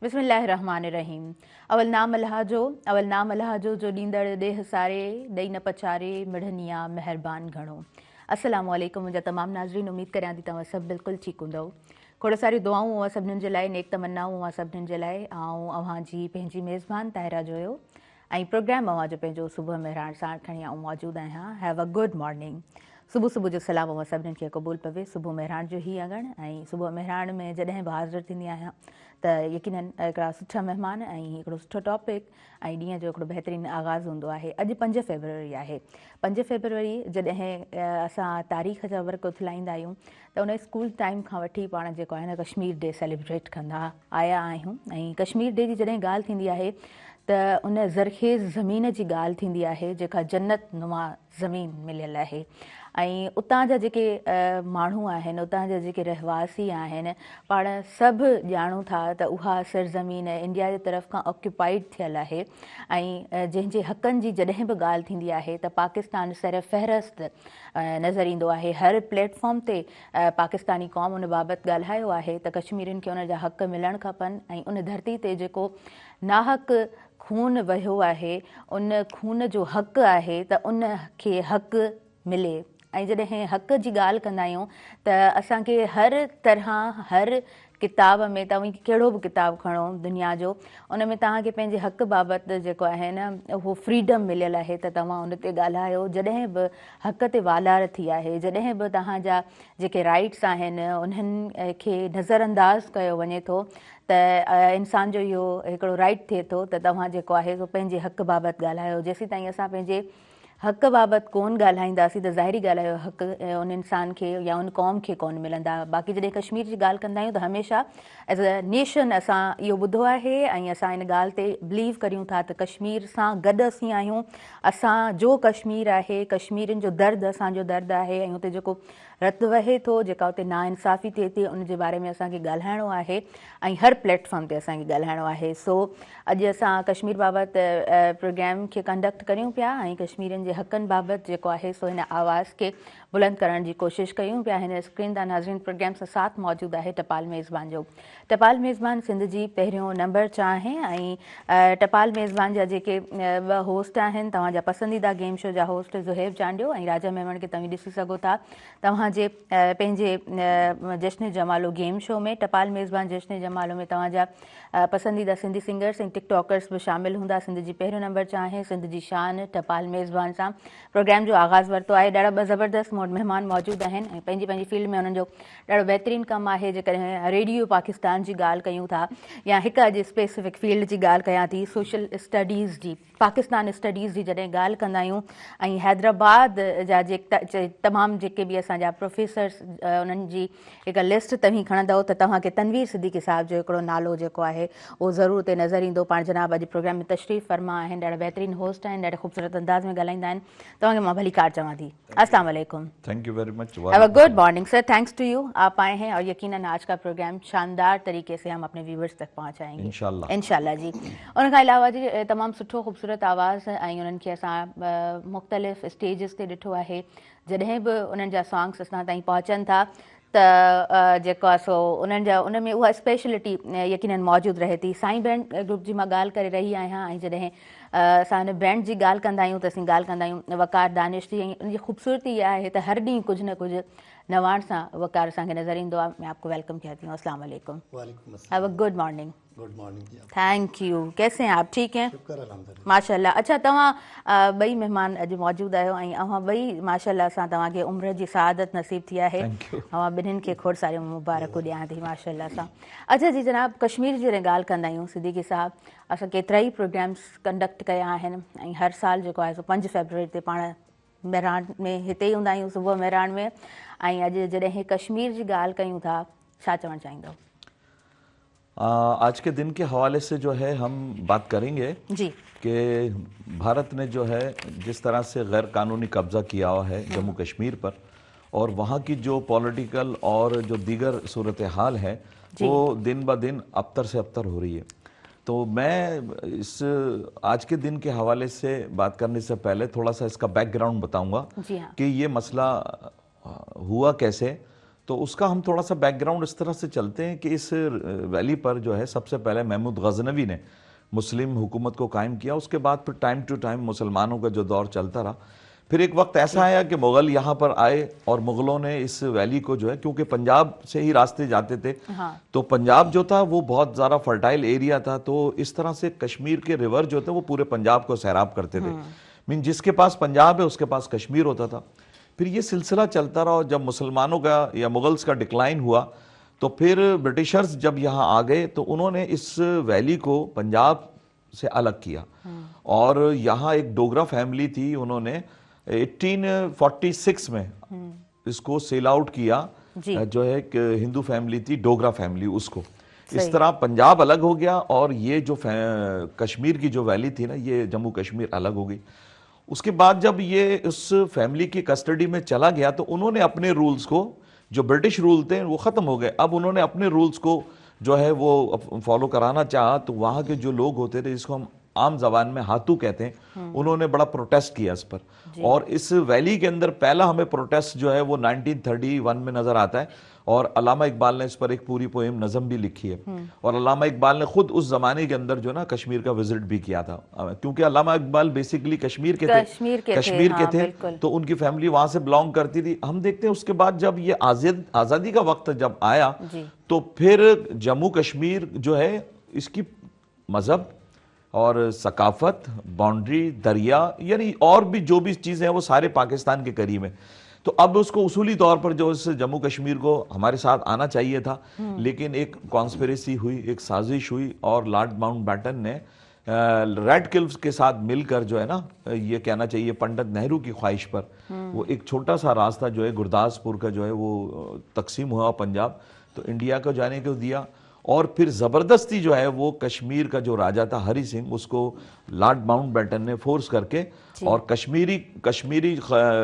बिस्मिल्लाहिर्रहमानिर्रहीम। अवल नाम अल्लाह जो ॾींदड़ ॾेह सारे ॾेई न पचारे मिढ़निया महिरबान घणो। अस्सलामु अलैकुम मुंहिंजा तमामु नाज़रीन, उमेद करियां थी तव्हां सभु बिल्कुलु ठीकु हूंदव। खोड़ सारी दुआऊं हुआ सभिनीनि जे लाइ, नेक तमन्नाऊं हुआ सभिनीनि जे लाइ। ऐं अव्हां जी पंहिंजी मेज़बान ताहिरा जो हुयो ऐं प्रोग्राम अव्हां जो पंहिंजो सुबुह मेहरान साण खणी आऊं मौजूदु आहियां। Have a good morning. सुबुह जो सलाम अव्हां सभिनीनि खे क़बूल पवे। सुबुह मेहरान जो ई अगण ऐं सुबुह मेहरान में जॾहिं बि हाज़िर थींदी आहियां त यकीनन हिकिड़ा सुठा महिमान ऐं हिकिड़ो सुठो टॉपिक ऐं ॾींहं जो हिकिड़ो बहितरीनु आगाज़ हूंदो आहे। अॼु 5 फरवरी आहे। 5 फरवरी जॾहिं असां तारीख़ जा वर्क उथलाईंदा आहियूं त उन स्कूल टाइम खां वठी पाण जेको आहे न कश्मीर डे सेलिब्रेट कंदा आया आहियूं। ऐं कश्मीर डे जी जॾहिं ॻाल्हि थींदी आहे त उन ज़रखेज़ ज़मीन जी ॻाल्हि थींदी आहे जेका जन्नत नुमा ज़मीन मिलियल आहे। ऐं उतां जा जेके माण्हू आहिनि, उतां जा जेके रहवासी आहिनि, पाण सभु ॼाणूं था त उहा सरज़मीन इंडिया जे तरफ़ खां ऑक्यूपाइड थियल आहे। ऐं जंहिंजे हक़नि जी जॾहिं बि ॻाल्हि थींदी आहे त पाकिस्तान सर फ़हरिस्त नज़र ईंदो आहे। हर प्लेटफॉर्म ते पाकिस्तानी क़ौम उन बाबति ॻाल्हायो आहे त कश्मीरियुनि खे उन जा हक़ मिलणु खपनि ऐं उन धरती ते जेको नाहक खून वहियो आहे उन खून जो हक़ आहे त उन खे हक़ मिले। ऐं जॾहिं हक़ जी ॻाल्हि कंदा आहियूं त असांखे हर तरह हर किताब में, तव्हां कहिड़ो बि किताबु खणो दुनिया जो, उन में तव्हांखे पंहिंजे हक़ बाबति जेको आहे न उहो फ्रीडम मिलियल आहे त तव्हां उन ते ॻाल्हायो। जॾहिं बि हक़ ते वालार थी आहे, जॾहिं बि तव्हांजा जेके राइट्स आहिनि उन्हनि खे नज़रअंदाज़ कयो वञे थो त इंसान जो इहो हिकिड़ो राइट थिए थो त तव्हां जेको आहे सो पंहिंजे हक़ बाबति ॻाल्हायो। जेसीं ताईं असां पंहिंजे हक़ बाबति कोन ॻाल्हाईंदासीं त ज़ाहिरी ॻाल्हि आहे हक़ उन इंसान खे या उन क़ौम खे कोन मिलंदा। बाक़ी जॾहिं कश्मीर जी ॻाल्हि कंदा आहियूं त हमेशह एज़ अ नेशन असां इहो ॿुधो आहे ऐं असां इन ॻाल्हि ते बिलीव करियूं था त कश्मीर सां गॾु असीं आहियूं। असांजो कश्मीर आहे, कश्मीरियुनि जो दर्द असांजो दर्द आहे ऐं हुते जेको रत वहे थो, जेका हुते नाइंसाफ़ी थिए थी, उन जे बारे में असांखे ॻाल्हाइणो आहे ऐं हर प्लेटफॉर्म ते असांखे ॻाल्हाइणो आहे। सो अॼु असां कश्मीर बाबति प्रोग्राम खे कंडक्ट करियूं पिया ऐं कश्मीरियुनि जे हक़नि बाबति जेको आहे सो हिन आवाज़ खे बुलंद करण जी कोशिशि कयूं पिया। हिन स्क्रीन तां नाज़रीन प्रोग्राम सां साथ मौजूदु आहे टपाल मेज़बान जो। टपाल मेज़बान सिंध जी पहिरियों नंबर चाहे ऐं टपाल मेज़बान जा जेके 2 होस्ट आहिनि, तव्हांजा पसंदीदा गेम शो जा होस्ट ज़ुहैब चांडियो ऐं राजा मेमण खे तव्हां ॾिसी सघो था तव्हांजे पंहिंजे जश्न जमालो गेम शो में। टपाल मेज़बान जश्न जमालो में तव्हांजा पसंदीदा सिंधी सिंगर्स ऐं टिकटॉकर्स बि शामिलु हूंदा। सिंध जी पहिरियों नंबर चाहे सिंध जी शान टपाल मेज़बान सां प्रोग्राम जो आगाज़ वरितो आहे। ॾाढा ज़बरदस्त महिमान मौजूदु आहिनि ऐं पंहिंजी पंहिंजी फील्ड में उन्हनि जो ॾाढो बहितरीनु कमु आहे। जेकॾहिं रेडियो पाकिस्तान जी ॻाल्हि कयूं था या हिकु अॼु स्पेसिफिक फील्ड जी ॻाल्हि कयां थी, सोशल स्टडीज़ जी, पाकिस्तान स्टडीज़ जी जॾहिं ॻाल्हि कंदा आहियूं ऐं हैदराबाद जा तमामु जेके बि असांजा प्रोफेसर्स उन्हनि जी हिकु लिस्ट तव्हीं खणंदव त तव्हांखे तनवीर सिद्दीकी साहिब जो हिकिड़ो नालो जेको आहे उहो ज़रूरु उते नज़र ईंदो। पाण जनाब अॼु प्रोग्राम में तशरीफ़ फरमा आहिनि, ॾाढा बहितरीनु होस्ट आहिनि, ॾाढे ख़ूबसूरत अंदाज़ में ॻाल्हाईंदा आहिनि। तव्हांखे मां भली कार चवां थी। अस्सलाम वालेकुम। Thank you very much. Have a good morning sir. Thanks to you, आप आए हैं और यकीनन आज का प्रोग्राम शानदार तरीके से हम अपने व्यूवर्स तक पहुँचाएंगे इंशाल्लाह जी। उन खां अलावा जी तमामु सुठो ख़ूबसूरत आवाज़ ऐं उन्हनि खे असां मुख़्तलिफ़ स्टेजिस ते ॾिठो आहे। जॾहिं बि उन्हनि जा सॉन्ग्स असां ताईं पहुचनि था त जेको आहे सो उन्हनि जा उन में उहा स्पेशलिटी यकीनन मौजूदु रहे थी। साईं बैंड ग्रुप जी मां ॻाल्हि करे रही आहियां ऐं जॾहिं असां हिन बैंड जी ॻाल्हि कंदा आहियूं त असीं ॻाल्हि कंदा आहियूं वक़ार दानिश जी। ऐं उनजी ख़ूबसूरती इहा आहे त हर ॾींहुं कुझु न कुझु नवाण सां वक़ार असांखे नज़र ईंदो आहे। मैं आपको वेलकम कहती हूँ। अस्सलाम वालेकुम। Have a good morning. Good morning. Thank U. कैसे हैं आप? ठीक हैं? शुक्र अल्हम्दुलिल्लाह। माशाल्लाह। अच्छा, तव्हां ॿई महिमान अॼु मौजूदु आहियो ऐं अव्हां ॿई माशाल्लाह सां तव्हांखे उमिरि जी सआदत नसीब थी आहे। अव्हां ॿिन्हिनि खे खोड़ सारियूं मुबारकूं ॾियां थी माशाल्लाह सां। अच्छा जी जनाब, कश्मीर जी जॾहिं ॻाल्हि कंदा आहियूं सिद्दीकी साहब, असां केतिरा ई प्रोग्राम्स कंडक्ट कया आहिनि ऐं हर साल जेको आहे सो 5 फरवरी ते पाण मेहरान में हिते ई हूंदा आहियूं सुबुह मेहरान में। ऐं अॼु जॾहिं कश्मीर जी ॻाल्हि कयूं था, छा चवणु चाहींदव? आज के दिन के हवाले से जो है हम बात करेंगे जी कि भारत ने जो है जिस तरह से गैर कानूनी कब्जा किया हुआ है जम्मू कश्मीर पर और वहाँ की जो पॉलिटिकल और जो दीगर सूरत हाल है वो दिन ब दिन अबतर से अबतर हो रही है। तो मैं इस आज के दिन के हवाले से बात करने से पहले थोड़ा सा इसका बैकग्राउंड बताऊंगा कि ये मसला हुआ कैसे। तो उसका हम थोड़ा सा बैकग्राउंड इस तरह से चलते हैं कि इस वैली पर जो है सबसे पहले महमूद गजनवी ने मुस्लिम हुकूमत को कायम किया। उसके बाद फिर टाइम टू टाइम मुसलमानों का जो दौर चलता रहा, फिर एक वक्त ऐसा आया कि मुग़ल यहाँ पर आए और मुग़लों ने इस वैली को जो है, क्योंकि पंजाब से ही रास्ते जाते थे, तो पंजाब जो था वो बहुत ज़्यादा फर्टाइल एरिया था, तो इस तरह से कश्मीर के रिवर जो थे वो पूरे पंजाब को सैराब करते थे। मीन जिसके पास पंजाब है उसके पास कश्मीर होता था। फिर ये सिलसिला चलता रहा और जब मुसलमानों का या मुग़ल्स का डिक्लाइन हुआ तो फिर ब्रिटिशर्स जब यहाँ आ गए तो उन्होंने इस वैली को पंजाब से अलग किया और यहाँ एक डोगरा फैमिली थी, उन्होंने 1846 में इसको सेल आउट किया, जो है एक हिंदू फैमिली थी डोगरा फैमिली, उसको इस तरह पंजाब अलग हो गया और ये जो कश्मीर की जो वैली थी ना, ये जम्मू कश्मीर अलग हो गई। उसके बाद जब ये उस फैमिली की कस्टडी में चला गया तो उन्होंने अपने रूल्स को, जो ब्रिटिश रूल थे वो ख़त्म हो गए, अब उन्होंने अपने रूल्स को जो है वो फॉलो कराना चाहा। तो वहाँ के जो लोग होते थे, जिसको हम आम जबान में हाथू कहते हैं, उन्होंने बड़ा प्रोटेस्ट किया इस पर। और इस वैली के अंदर पहला हमें प्रोटेस्ट जो है वो 1931 में नजर आता है और अल्लामा इकबाल ने इस पर एक पूरी पोएम नज़म भी लिखी है। और अल्लामा इकबाल ने खुद उस जमाने के अंदर जो ना कश्मीर का विजिट भी किया था, क्योंकि अल्लामा इकबाल बेसिकली कश्मीर के थे, तो उनकी फैमिली वहां से बिलोंग करती थी। हम देखते हैं उसके बाद जब ये आज़ादी का वक्त जब आया तो फिर जम्मू कश्मीर जो है इसकी मजहब और सकाफत, बाउंड्री, दरिया, यानी और भी जो भी चीज़ें हैं वो सारे पाकिस्तान के करीब हैं। तो अब उसको उसूली तौर पर जो इस जम्मू कश्मीर को हमारे साथ आना चाहिए था, लेकिन एक कॉन्स्पिरेसी हुई, एक साजिश हुई और लॉर्ड माउंटबेटन ने रेड क्लिफ्स के साथ मिलकर जो है ना, ये कहना चाहिए पंडित नेहरू की ख्वाहिश पर, वो एक छोटा सा रास्ता जो है गुरदासपुर का जो है वो तकसीम हुआ पंजाब, तो इंडिया को जाने को दिया। और फिर ज़बरदस्ती जो है वो कश्मीर का जो राजा था हरी सिंह, उसको लॉर्ड माउंटबेटन ने फोर्स करके और कश्मीरी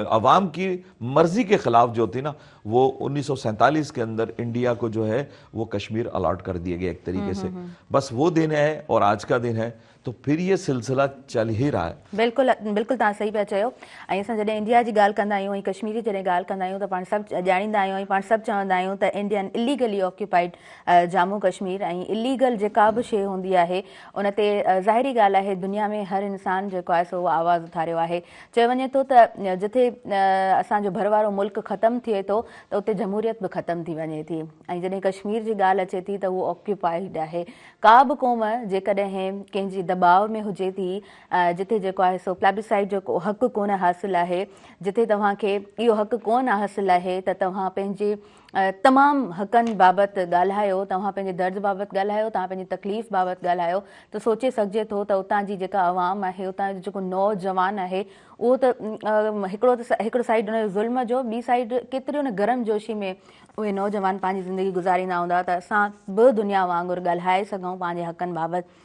अवाम की मर्जी के खिलाफ जो थी ना, वो 1947 के अंदर इंडिया को जो है वो कश्मीर अलॉट कर दिया गया एक तरीके से। बस वो दिन है और आज का दिन है, तो फिर ये सिलसिला चल ही रहा है। बिल्कुल बिल्कुल तव्हां सही पिया चयो। ऐं असां जॾहिं इंडिया जी ॻाल्हि कंदा आहियूं ऐं कश्मीर जी जॾहिं ॻाल्हि कंदा आहियूं त पाण सभु ॼाणींदा आहियूं ऐं पाण सभु चवंदा आहियूं त Indian illegally occupied Jammu Kashmir, ऐं इलीगल जेका बि शइ हूंदी आहे उन ते ज़ाहिरी ॻाल्हि आहे दुनिया में हर इंसान जेको आहे सो आवाज़ु उथारियो आहे। चयो वञे थो त जिथे असांजो भरवारो मुल्क ख़तमु थिए थो त उते जमहूरियत बि ख़तमु थी वञे थी, ऐं जॾहिं कश्मीर जी ॻाल्हि अचे थी त उहो ऑक्यूपाइड आहे। का बि क़ौम जेकॾहिं कंहिंजी दबाव में हुजे थी, जिथे जेको आहे सो प्लेबिसाइड जो हक़ु कोन हासिलु आहे, जिथे तव्हांखे इहो हक़ु कोन हासिलु आहे त तव्हां पंहिंजे तमामु हक़नि बाबति ॻाल्हायो, तव्हां पंहिंजे दर्द बाबति ॻाल्हायो, तव्हां पंहिंजी तकलीफ़ बाबति ॻाल्हायो, त सोचे सघिजे थो त उतां जी जेका आवाम आहे, उतां जो जेको नौजवान आहे, उहो त हिकिड़ो साइड हुन ज़ुल्म जो, ॿी साइड केतिरी हुन गरम जोशी में उहे नौजवान पंहिंजी ज़िंदगी गुज़ारींदा हूंदा त असां बि दुनिया वांगुरु ॻाल्हाए सघूं पंहिंजे हक़नि बाबति।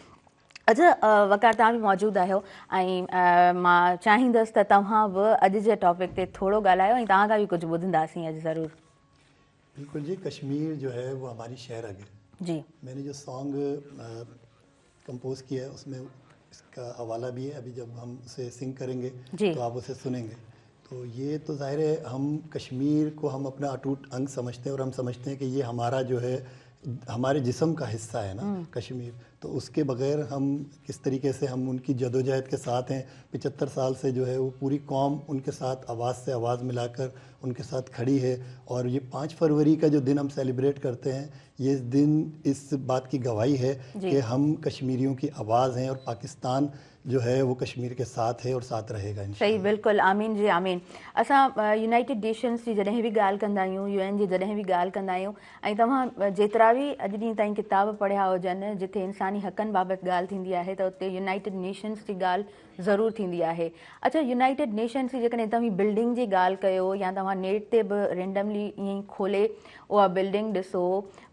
अच्छा वकार, तव्हां बि मौजूदु आहियो ऐं मां चाहींदसि त तव्हां बि अॼु जे टॉपिक ते थोरो ॻाल्हायो ऐं तव्हां खां बि कुझु ॿुधंदासीं अॼु ज़रूरु। बिल्कुल जी, कश्मीर जो है वो हमारी शहरग है जी। मैंने जो सॉन्ग कंपोज किया है उसमें इसका हवाला भी है, अभी जब हम उसे सिंग करेंगे तो आप उसे सुनेंगे। तो ये तो जाहिर है हम कश्मीर को हम अपना अटूट अंग समझते हैं और हम समझते हैं कि ये हमारा जो है हमारे जिस्म का हिस्सा है ना कश्मीर, तो उसके बगैर हम किस तरीके से हम उनकी जदोजहद के साथ हैं। 75 साल से जो है वो पूरी कौम उनके साथ आवाज़ से आवाज़ मिलाकर उनके साथ खड़ी है। और ये 5 फरवरी का जो दिन हम सेलिब्रेट करते हैं, ये दिन इस बात की गवाही है कि हम कश्मीरियों की आवाज़ हैं और पाकिस्तान जो है वो कश्मीर के साथ है और साथ रहेगा। सही, बिल्कुलु, आमीन जी आमीन। असां यूनाइटेड नेशंस जी जॾहिं बि ॻाल्हि कंदा आहियूं, UN जी जॾहिं बि ॻाल्हि कंदा आहियूं, ऐं तव्हां जेतिरा बि अॼु ॾींहं ताईं किताब पढ़िया हुजनि जिथे इंसानी हक़नि बाबति ॻाल्हि थींदी आहे त उते यूनाइटेड नेशंस जी ॻाल्हि ज़रूरु थींदी आहे। अच्छा, यूनाइटेड नेशंस जी जेकॾहिं तव्हां बिल्डिंग जी ॻाल्हि कयो या तव्हां नेट ते बि रेंडमली ईअं ई खोले उहा बिल्डिंग ॾिसो,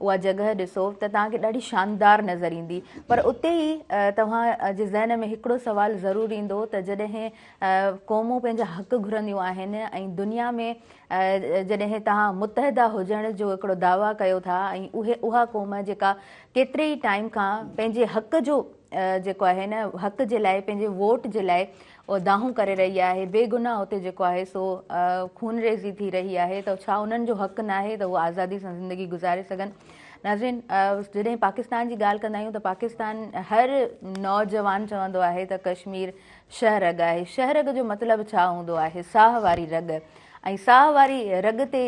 उहा जॻह ॾिसो त तव्हांखे ॾाढी शानदार नज़र ईंदी, पर उते ई तव्हां जे ज़हन में हिकिड़ो सुवालु ज़रूरु ईंदो त जॾहिं क़ौमूं पंहिंजा हक़ घुरंदियूं आहिनि ऐं दुनिया में जॾहिं तव्हां मुतहदा हुजण जो हिकिड़ो दावा कयो था ऐं उहा क़ौम जेका केतिरे ई टाइम खां पंहिंजे हक़ जो जेको आहे न हक़ जे लाइ पंहिंजे वोट जे लाइ उहो दाहूं करे रही आहे, बेगुनाह हुते जेको आहे सो खूनरेज़ी थी रही आहे, त छा उन्हनि जो हक़ न आहे त उहो आज़ादी सां ज़िंदगी गुज़ारे सघनि। नाज़रीन, जॾहिं पाकिस्तान जी ॻाल्हि कंदा आहियूं त पाकिस्तान हर नौजवान चवंदो आहे त कश्मीर शहरग आहे। शहरग जो मतिलबु छा हूंदो आहे? साह वारी रग। ऐं साह वारी रग ते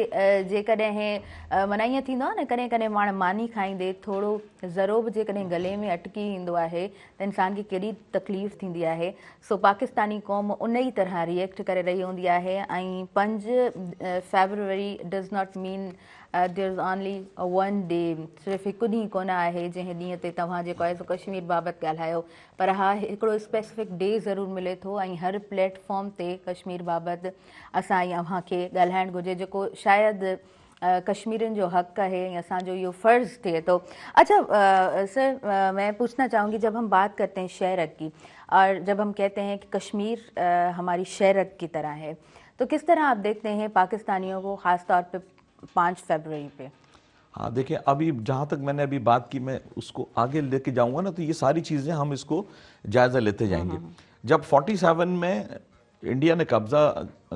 जेकॾहिं माना ईअं थींदो आहे न, कॾहिं कॾहिं माण्हू मानी खाईंदे थोरो ज़रो बि जेकॾहिं गले में अटकी ईंदो आहे त इंसान खे केॾी तकलीफ़ थींदी आहे। सो पाकिस्तानी क़ौम उन ई तरह रिएक्ट करे रही हूंदी आहे। ऐं 5 February does not mean there is only one day, सिर्फ़ु हिकु ॾींहुं कोन आहे जंहिं ॾींहं ते तव्हां जेको आहे सो कश्मीर बाबति ॻाल्हायो, पर हा हिकिड़ो स्पेसिफिक डे ज़रूरु मिले थो ऐं हर प्लेटफॉर्म ते कश्मीर बाबति असां ऐं अव्हां खे ॻाल्हाइणु घुरिजे, जेको शायदि कश्मीरियुनि जो हक़ है, असांजो इहो फ़र्ज़ थिए थो। अच्छा सर, मैं पूछना चाहूँगी, जब हम बात करते हैं शहरग की और जब हम कहते हैं कि कश्मीर हमारी शहरग की तरह है, तो किस तरह आप देखते हैं पाकिस्तानियों को ख़ास तौर पे 5 फरवरी पे? हाँ देखिए, अभी जहाँ तक मैंने अभी बात की, मैं उसको आगे लेके जाऊंगा ना, तो ये सारी चीज़ें हम इसको जायज़ा लेते जाएंगे। जब 47 में इंडिया ने कब्जा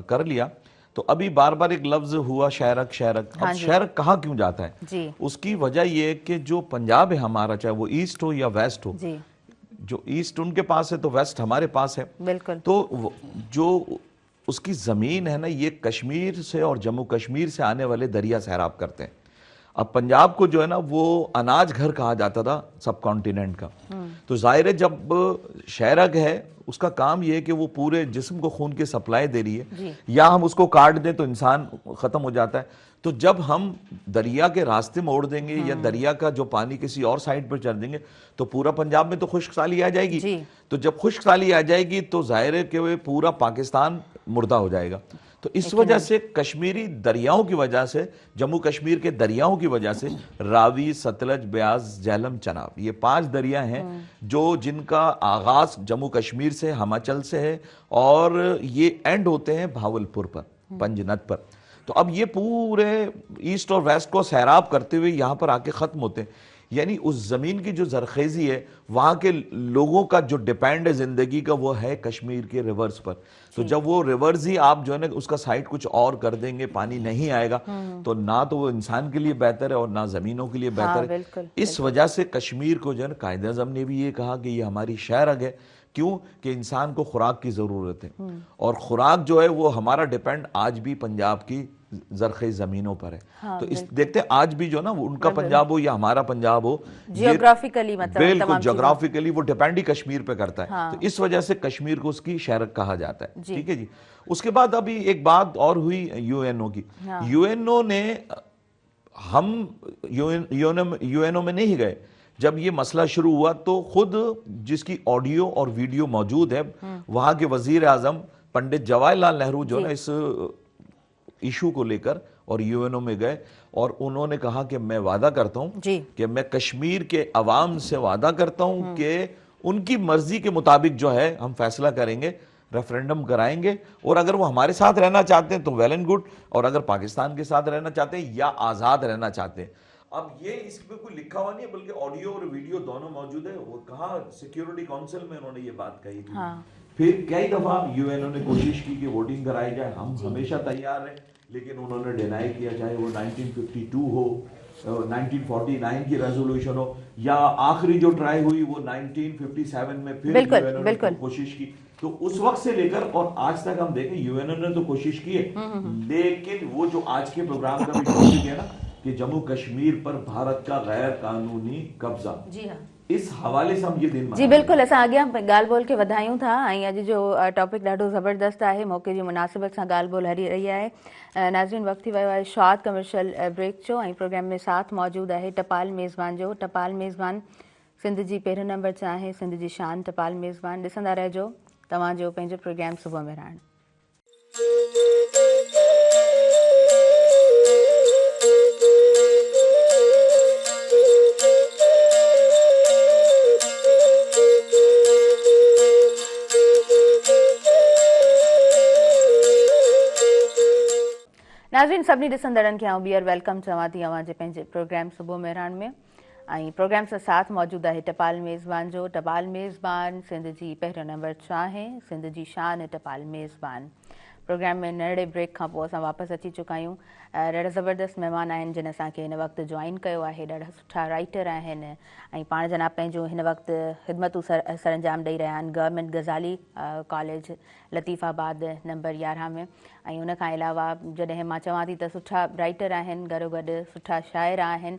कर लिया तो अभी बार बार एक लफ्ज हुआ शहरक शहरक। अब शहरक कहाँ क्यों जाता है जी। उसकी वजह ये है कि जो पंजाब है हमारा, चाहे वो ईस्ट हो या वेस्ट हो, जी। जो ईस्ट उनके पास है तो वेस्ट हमारे पास है। बिल्कुल। तो जो उसकी ज़मीन है ना, ये कश्मीर से और जम्मू कश्मीर से आने वाले दरिया सैराब करते हैं। अब पंजाब को जो है ना वो अनाज घर कहा जाता था सब कॉन्टिनेंट का, तो जाहिर है जब शहरग है उसका काम ये है कि वो पूरे जिस्म को खून की सप्लाई दे रही है, या हम उसको काट दें तो इंसान खत्म हो जाता है। तो जब हम दरिया के रास्ते मोड़ देंगे या दरिया का जो पानी किसी और साइड पर चल देंगे तो पूरा पंजाब में तो खुश्कसाली आ जाएगी। तो जब खुश्कसाली आ जाएगी तो जाहिर है कि वो पूरा पाकिस्तान मुर्दा हो जाएगा। तो इस वजह से कश्मीरी दरियाओं की वजह से, जम्मू कश्मीर के दरियाओं की वजह से रावी, सतलज, ब्यास, झेलम, चनाब, ये 5 दरिया हैं जो जिनका आगाज जम्मू कश्मीर से, हिमाचल से है और ये एंड होते हैं भावलपुर पर, पंजनद पर। तो अब ये पूरे ईस्ट और वेस्ट को सैराब करते हुए यहाँ पर आके ख़त्म होते हैं। यानी उस ज़मीन की जो जरखेज़ी है, वहाँ के लोगों का जो डिपेंड है ज़िंदगी का, वो है कश्मीर के रिवर्स पर। तो जब वो रिवर्स ही आप जो है ना उसका साइड कुछ और कर देंगे, पानी नहीं आएगा, तो ना तो वो इंसान के लिए बेहतर है और ना ज़मीनों के लिए बेहतर है। इस वजह से कश्मीर को जो है ना कायदे आज़म ने भी ये कहा कि ये हमारी शहरग है। क्यों? कि इंसान को खुराक की ज़रूरत है और खुराक जो है वो हमारा डिपेंड आज भी पंजाब की जरखेज जमीनों पर है। तो इस देखते हैं आज भी जो ना उनका पंजाब हो या हमारा पंजाब हो, जियोग्राफिकली मतलब बिल्कुल जियोग्राफिकली वो डिपेंड ही कश्मीर पे करता है। तो इस वजह से कश्मीर को उसकी शहरक कहा जाता है। ठीक है जी। उसके बाद अभी एक बात और हुई यूएनओ की। यूएनओ ने, हम यूएनओ में नहीं गए, जब ये मसला शुरू हुआ तो खुद जिसकी ऑडियो और वीडियो मौजूद है, वहां के वजीर आजम पंडित जवाहरलाल नेहरू जो ना इस इशू को लेकर और यूएनओ में गए और उन्होंने कहा कि मैं वादा करता हूं कि मैं कश्मीर के अवाम से वादा करता हूं कि उनकी मर्जी के मुताबिक जो है हम फैसला करेंगे, रेफरेंडम कराएंगे, और अगर वो हमारे साथ रहना चाहते हैं तो वेल एंड गुड, और अगर पाकिस्तान के साथ रहना चाहते हैं या आजाद रहना चाहते हैं। अब ये इसमें कोई लिखा हुआ नहीं है, बल्कि ऑडियो और वीडियो दोनों मौजूद है। वो कहा सिक्योरिटी काउंसिल में उन्होंने ये बात कही थी। फिर कई दफा यूएनओ ने कोशिश की कि वोटिंग कराई जाए, हम हमेशा तैयार हैं, लेकिन उन्होंने डिनाई किया, चाहे वो 1952 हो, 1949 की रेजोल्यूशन हो, या आखिरी जो ट्राई हुई वो 1957 में फिर यूएनओ ने कोशिश की। तो उस वक्त से लेकर और आज तक हम देखें यूएनओ ने तो कोशिश की है, लेकिन वो जो आज के प्रोग्राम का भी टॉपिक है ना कि जम्मू कश्मीर पर भारत का गैर कानूनी कब्जा, जी हाँ, इस हवाले से हम ये दिन जी बिल्कुल असां अॻियां ॻाल्हि ॿोल खे वधायूं था ऐं अॼु जो टॉपिक ॾाढो ज़बरदस्त आहे, मौक़े जी मुनासिबत सां ॻाल्हि ॿोल हली रही आहे। नाज़रीन, वक़्तु थी वियो आहे शॉर्ट कमर्शियल ब्रेक जो ऐं प्रोग्राम में साथ मौजूदु आहे टपाल मेज़बान जो। टपाल मेज़बान सिंध जी पहिरियों नंबर ते आहे, सिंध जी शान टपाल मेज़बान। ॾिसंदा रहिजो तव्हांजो पंहिंजो प्रोग्राम सुबुह में रहण। नाज़रीन, सभिनी ॾिसंदड़नि खे आउं ॿीहर वेलकम चवां थी अव्हां जे पंहिंजे प्रोग्राम सुबुह में रहण में। ऐं प्रोग्राम सां साथ मौजूदु आहे टपाल मेज़बान जो। टपाल मेज़बान सिंध जी पहिरियों नंबर चाहे सिंध जी शान टपाल मेज़बान। प्रोग्राम में नंढड़े ब्रेक खां पोइ असां वापसि अची चुका आहियूं। ॾाढा ज़बरदस्त महिमान आहिनि जिन असांखे हिन वक़्तु जॉइन कयो आहे। ॾाढा सुठा राइटर आहिनि ऐं पाण जना पंहिंजो हिन वक़्तु ख़िदमतूं सरअंजाम ॾेई रहिया आहिनि government Ghazali college Latifabad number 11 में। ऐं उनखां अलावा जॾहिं मां चवां थी त सुठा राइटर आहिनि गॾो गॾु सुठा शाइर आहिनि।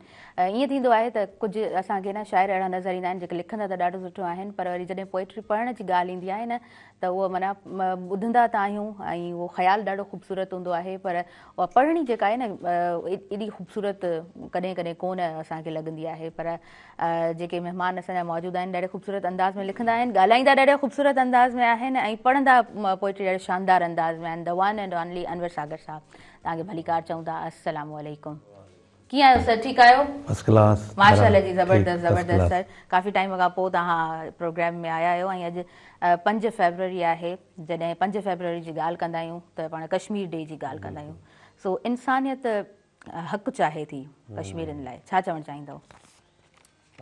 ईअं थींदो आहे त कुझु असांखे न शाइर अहिड़ा नज़र ईंदा आहिनि जेके लिखंदा त ॾाढो सुठो आहिनि, पर वरी जॾहिं पोइट्री पढ़ण जी ॻाल्हि ईंदी आहे न त उहो माना ॿुधंदा त आहियूं ऐं उहो ख़्यालु ॾाढो ख़ूबसूरत हूंदो आहे, पर उहा पढ़णी जेका आहे न एॾी ख़ूबसूरत कॾहिं कॾहिं कोन असांखे लॻंदी आहे। पर जेके महिमान असांजा मौजूदु आहिनि ॾाढे ख़ूबसूरत अंदाज़ में लिखंदा आहिनि, ॻाल्हाईंदा ॾाढे ख़ूबसूरत अंदाज़ में आहिनि ऐं पढ़ंदा पोइट्री ॾाढे शानदार अंदाज़ में आहिनि। द वन एंड ओनली अनवर सागर साहब, तव्हांखे भलीकार चऊं था। अस्सलामु अलैकुम, कीअं आहियो सर? ठीकु आहियो? फर्स्ट क्लास माशाल्लाह जी, ज़बरदस्त ज़बरदस्त सर। काफ़ी टाइम खां पोइ तव्हां प्रोग्राम में आया आहियो ऐं अॼु 5 फरवरी आहे। जॾहिं 5 फरवरी जी ॻाल्हि कंदा आहियूं त पाण कश्मीर डे जी ॻाल्हि कंदा आहियूं। सो इंसानियत हक़ चाहे थी कश्मीरनि लाइ, छा चवणु चाहींदव?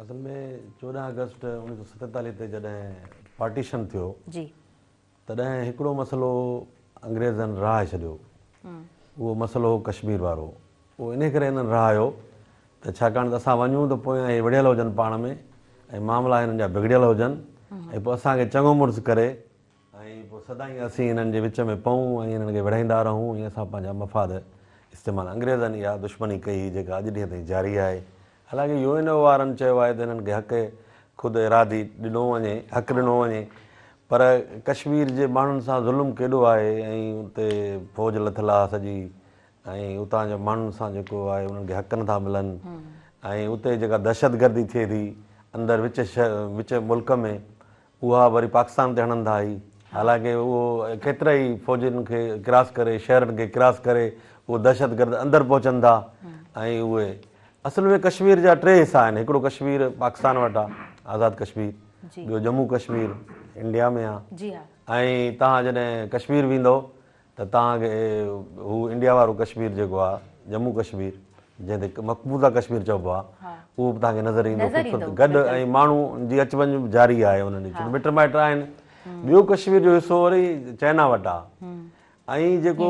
असल में 14 अगस्त 1947 ते जॾहिं पार्टीशन थियो जी, तॾहिं हिकिड़ो मसइलो अंग्रेज़नि रहाए छॾियो। उहो मसइलो हो कश्मीर वारो। उहो इन करे हिननि रहायो त छाकाणि त असां वञूं त पोइ ऐं विढ़ियल हुजनि पाण में ऐं मामला हिननि जा बिगड़ियल हुजनि ऐं पोइ असांखे चङो मुड़ुस करे ऐं पोइ सदाईं असीं हिननि जे विच में पऊं ऐं हिननि खे विढ़ाईंदा रहूं। ईअं असां पंहिंजा मफ़ाद इस्तेमालु अंग्रेज़नि इहा दुश्मनी कई जेका अॼु ॾींहं ताईं जारी आहे। हालांकि यूएनओ वारनि चयो आहे त हिननि खे हक़ ख़ुदि इरादी ॾिनो वञे, हक़ु ॾिनो वञे, पर कश्मीर जे माण्हुनि सां ज़ुल्म केॾो आहे ऐं उते फ़ौज लथियलु आहे सॼी ऐं उतां जे माण्हुनि सां जेको आहे उन्हनि खे हक़ नथा मिलनि ऐं उते जेका दहशतगर्दी थिए थी अंदरि विच मुल्क में, उहा वरी पाकिस्तान ते हणंदा आई। हालांकि उहो केतिरा ई फ़ौजियुनि खे क्रॉस करे, शहरनि खे क्रॉस करे उहो दहशतगर्द अंदरि पहुचनि था ऐं उहे असल में कश्मीर जा 3 हिसा आहिनि। हिकिड़ो कश्मीर पाकिस्तान वटि आहे, आज़ादु कश्मीर, ॿियो जम्मू कश्मीर इंडिया में आहे। जी हा। ऐं तव्हां जॾहिं कश्मीर वेंदो त तव्हांखे हू इंडिया वारो कश्मीर जेको आहे जम्मू कश्मीर जंहिं ते मक़बूज़ा कश्मीर चइबो आहे, उहो बि तव्हांखे नज़र ईंदो गॾु ऐं माण्हू जी अच वञ जारी आहे उन्हनि जी, मिट माइट आहिनि। ॿियो कश्मीर जो हिसो वरी चाइना वटि आहे ऐं जेको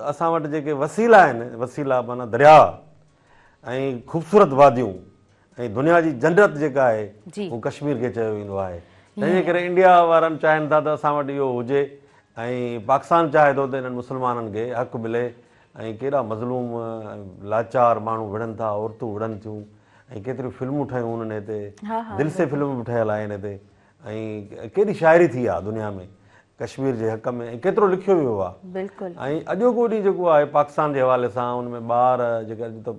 असां वटि जेके वसीला आहिनि, वसीला माना दरिया ऐं ख़ूबसूरत वादियूं ऐं दुनिया जी जन्नत जेका आहे उहो कश्मीर खे चयो वेंदो आहे। तंहिंजे करे इंडिया वारनि चाहिनि था त असां वटि इहो हुजे ऐं पाकिस्तान चाहे थो त हिननि मुस्लमाननि खे हक़ु मिले ऐं केॾा मज़लूम लाचार माण्हू विढ़नि था, औरतूं विढ़नि थियूं ऐं केतिरियूं फिल्मूं ठहियूं उन्हनि हिते, दिलि से फिल्म बि ठहियलु आहे हिन ते ऐं केॾी शाइरी थी आहे दुनिया में कश्मीर जे हक़ में ऐं केतिरो लिखियो वियो आहे। बिल्कुलु। ऐं अॼोको ॾींहुं जेको आहे पाकिस्तान जे हवाले सां उन में ॿार जेका अॼु त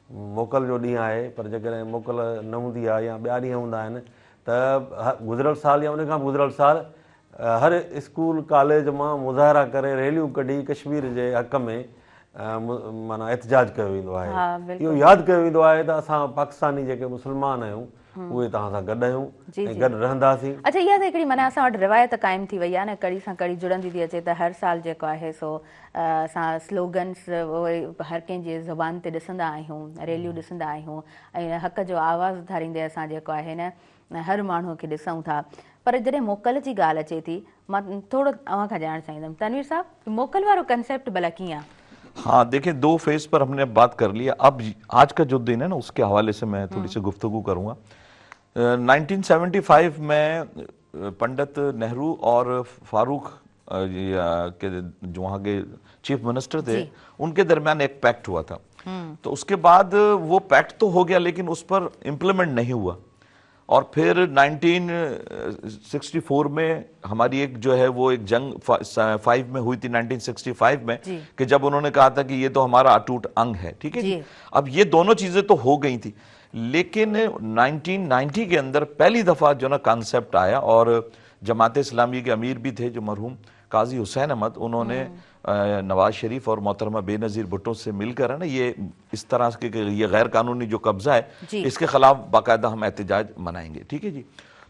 मोकल जो ॾींहुं आहे, पर जेकॾहिं मोकल न हूंदी आहे या ॿिया ॾींहं हूंदा आहिनि त गुज़िरियल साल या उन खां पोइ गुज़िरियल साल हर स्कूल कॉलेज मां मुज़ाहिरा करे रैलियूं कढी कश्मीर जे हक़ में माना एहतजाज कयो वेंदो आहे। इहो यादि कयो वेंदो आहे त असां पाकिस्तानी जेके मुस्लमान आहियूं उहे तव्हां सां गॾु आहियूं ऐं गॾु रहंदासीं। अच्छा, इहा त हिकिड़ी माना असां वटि रिवायत क़ाइमु थी वई आहे न, कड़ी सां कड़ी जुड़ंदी थी अचे त हर साल जेको आहे सो असां स्लोगन्स उहे हर कंहिंजे ज़ुबान ते ॾिसंदा आहियूं, रैलियूं ॾिसंदा आहियूं ऐं हक़ जो आवाज़ु उथारींदे असां जेको आहे न हर माण्हूअ खे ॾिसूं था। पर जॾहिं मोकल जी ॻाल्हि अचे थी, मां थोरो अव्हां खां ॼाणणु चाहींदमि तनवीर साहब, मोकल वारो कंसेप्ट भला कीअं आहे? हाँ, देखिए 2 फेज पर हमने बात कर लिया। अब आज का जो दिन है ना उसके हवाले से मैं थोड़ी सी गुफ्तगू करूँगा। 1975 में पंडित नेहरू और फारूक के जो वहाँ के चीफ मिनिस्टर थे उनके दरमियान एक पैक्ट हुआ था। तो उसके बाद वो पैक्ट तो हो गया लेकिन उस पर इम्प्लीमेंट नहीं हुआ और फिर 1964 में हमारी एक जो है वो एक जंग 5 में हुई थी 1965 में कि जब उन्होंने कहा था कि ये तो हमारा अटूट अंग है। ठीक है जी। अब ये दोनों चीजें तो हो गई थी लेकिन 1990 के अंदर पहली दफा जो ना कॉन्सेप्ट आया और जमात इस्लामी के अमीर भी थे जो मरहूम काजी हुसैन अहमद, उन्होंने नवाज शरीफ और मोहतरमा बेनज़ीर भुट्टो से मिलकर है ना ये इस तरह के ये गैर कानूनी जो कब्जा है इसके खिलाफ बाकायदा हम एहतजाज मनाएंगे। ठीक है जी।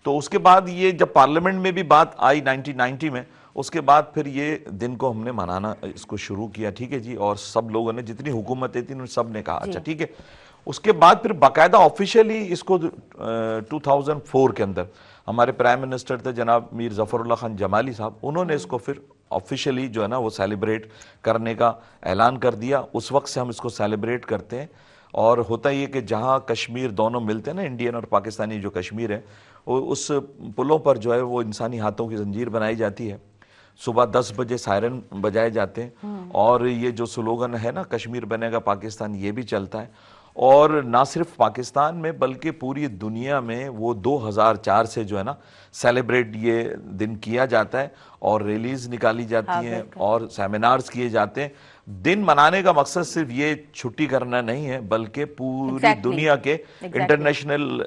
तो उसके बाद ये जब पार्लियामेंट में भी बात आई 1990 में, उसके बाद फिर ये दिन को हमने मनाना इसको शुरू किया। ठीक है जी। और सब लोगों ने जितनी हुकूमतें थी उन सब ने कहा अच्छा ठीक है। उसके बाद फिर बाकायदा ऑफिशियली इसको 2004 के अंदर हमारे प्राइम मिनिस्टर थे जनाब मीर जफरुल्लाह खान जमाली साहब, उन्होंने इसको फिर ऑफिशियली जो है ना वो सेलिब्रेट करने का ऐलान कर दिया। उस वक्त से हम इसको सेलिब्रेट करते हैं। और होता ही है कि जहाँ कश्मीर दोनों मिलते हैं ना, इंडियन और पाकिस्तानी जो कश्मीर है, वो उस पुलों पर जो है वो इंसानी हाथों की जंजीर बनाई जाती है। सुबह 10 बजे सायरन बजाए जाते हैं और ये जो स्लोगन है ना, कश्मीर बनेगा पाकिस्तान, ये भी चलता है। और ना सिर्फ पाकिस्तान में बल्कि पूरी दुनिया में वो 2004 से जो है ना सेलिब्रेट ये दिन किया जाता है और रैलीज निकाली जाती हैं और सेमिनार्स किए जाते हैं। दिन मनाने का मकसद सिर्फ ये छुट्टी करना नहीं है, बल्कि पूरी दुनिया के इंटरनेशनल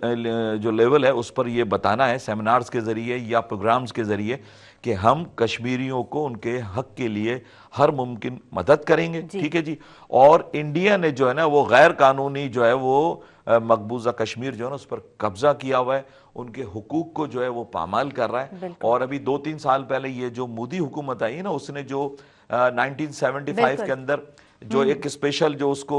जो लेवल है उस पर ये बताना है सेमिनार्स के जरिए या प्रोग्राम्स के जरिए कि हम कश्मीरियों को उनके हक के लिए हर मुमकिन मदद करेंगे। ठीक है जी। और इंडिया ने जो है ना वो गैर कानूनी जो है वो मकबूजा कश्मीर जो है ना उस पर कब्जा किया हुआ है, उनके हुकूक को जो है वो पामाल कर रहा है। और अभी 2-3 साल पहले ये जो मोदी हुकूमत आई है ना, उसने जो 1975 के अंदर जो एक स्पेशल जो उसको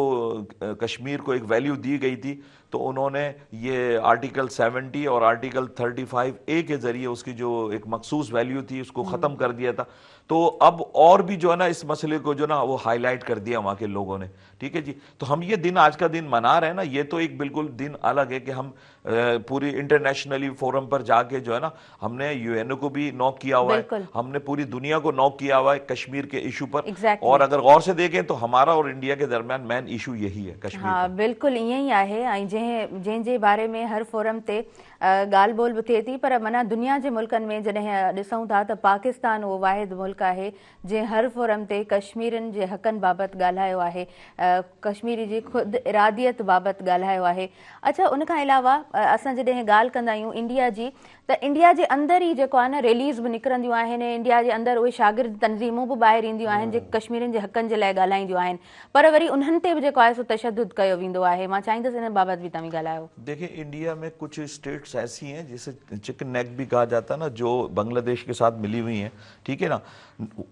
कश्मीर को एक वैल्यू दी गई थी, तो उन्होंने ये आर्टिकल 70 और आर्टिकल 35A के जरिए उसकी जो एक मखसूस वैल्यू थी उसको खत्म कर दिया था। तो अब और भी जो है ना इस मसले को जो ना वो हाईलाइट कर दिया वहां के लोगों ने। ठीक है जी। तो हम ये दिन आज का दिन मना रहे हैं ना, ये तो एक बिल्कुल दिन अलग है कि हम पूरी इंटरनेशनली फोरम पर जाके जो है ना हमने यूएनओ को भी नॉक किया हुआ है, हमने पूरी दुनिया को नॉक किया हुआ है कश्मीर के इशू पर। और अगर गौर से देखें तो हमारा और इंडिया के दरमियान मेन इशू यही है कश्मीर। हाँ बिल्कुल ईअं ई आहे। ऐं जंहिंजे बारे में हर फोरम ते ॻाल्हि ॿोल बि थिए थी, पर माना दुनिया जे मुल्कनि में जॾहिं ॾिसूं था त पाकिस्तान उहो वाहिद मुल्क आहे जंहिं हर फोरम ते कश्मीरनि जे हक़नि बाबति ॻाल्हायो आहे, कश्मीरी जी ख़ुदि इरादियत बाबति ॻाल्हायो आहे। अच्छा, उनखां अलावा असां जॾहिं ॻाल्हि कंदा आहियूं इंडिया जी, त इंडिया जे अंदरि ई जेको आहे न रैलीज़ बि निकिरंदियूं आहिनि, इंडिया जे अंदरि उहे शागिर्द तंज़ीमूं बि ॿाहिरि ईंदियूं आहिनि जेके कश्मीरियुनि जे हक़नि जे लाइ ॻाल्हाईंदियूं आहिनि, पर वरी उन्हनि ते बि जेको आहे सो तशद्दुद कयो वेंदो आहे। मां चाहींदसि इन बाबति बि तव्हां ॻाल्हायो। देखिए, इंडिया में कुछ स्टेट्स ऐसी हैं जिसे चिकन नेक भी कहा जाता है ना, जो बांग्लादेश के साथ मिली हुई हैं। ठीक है ना,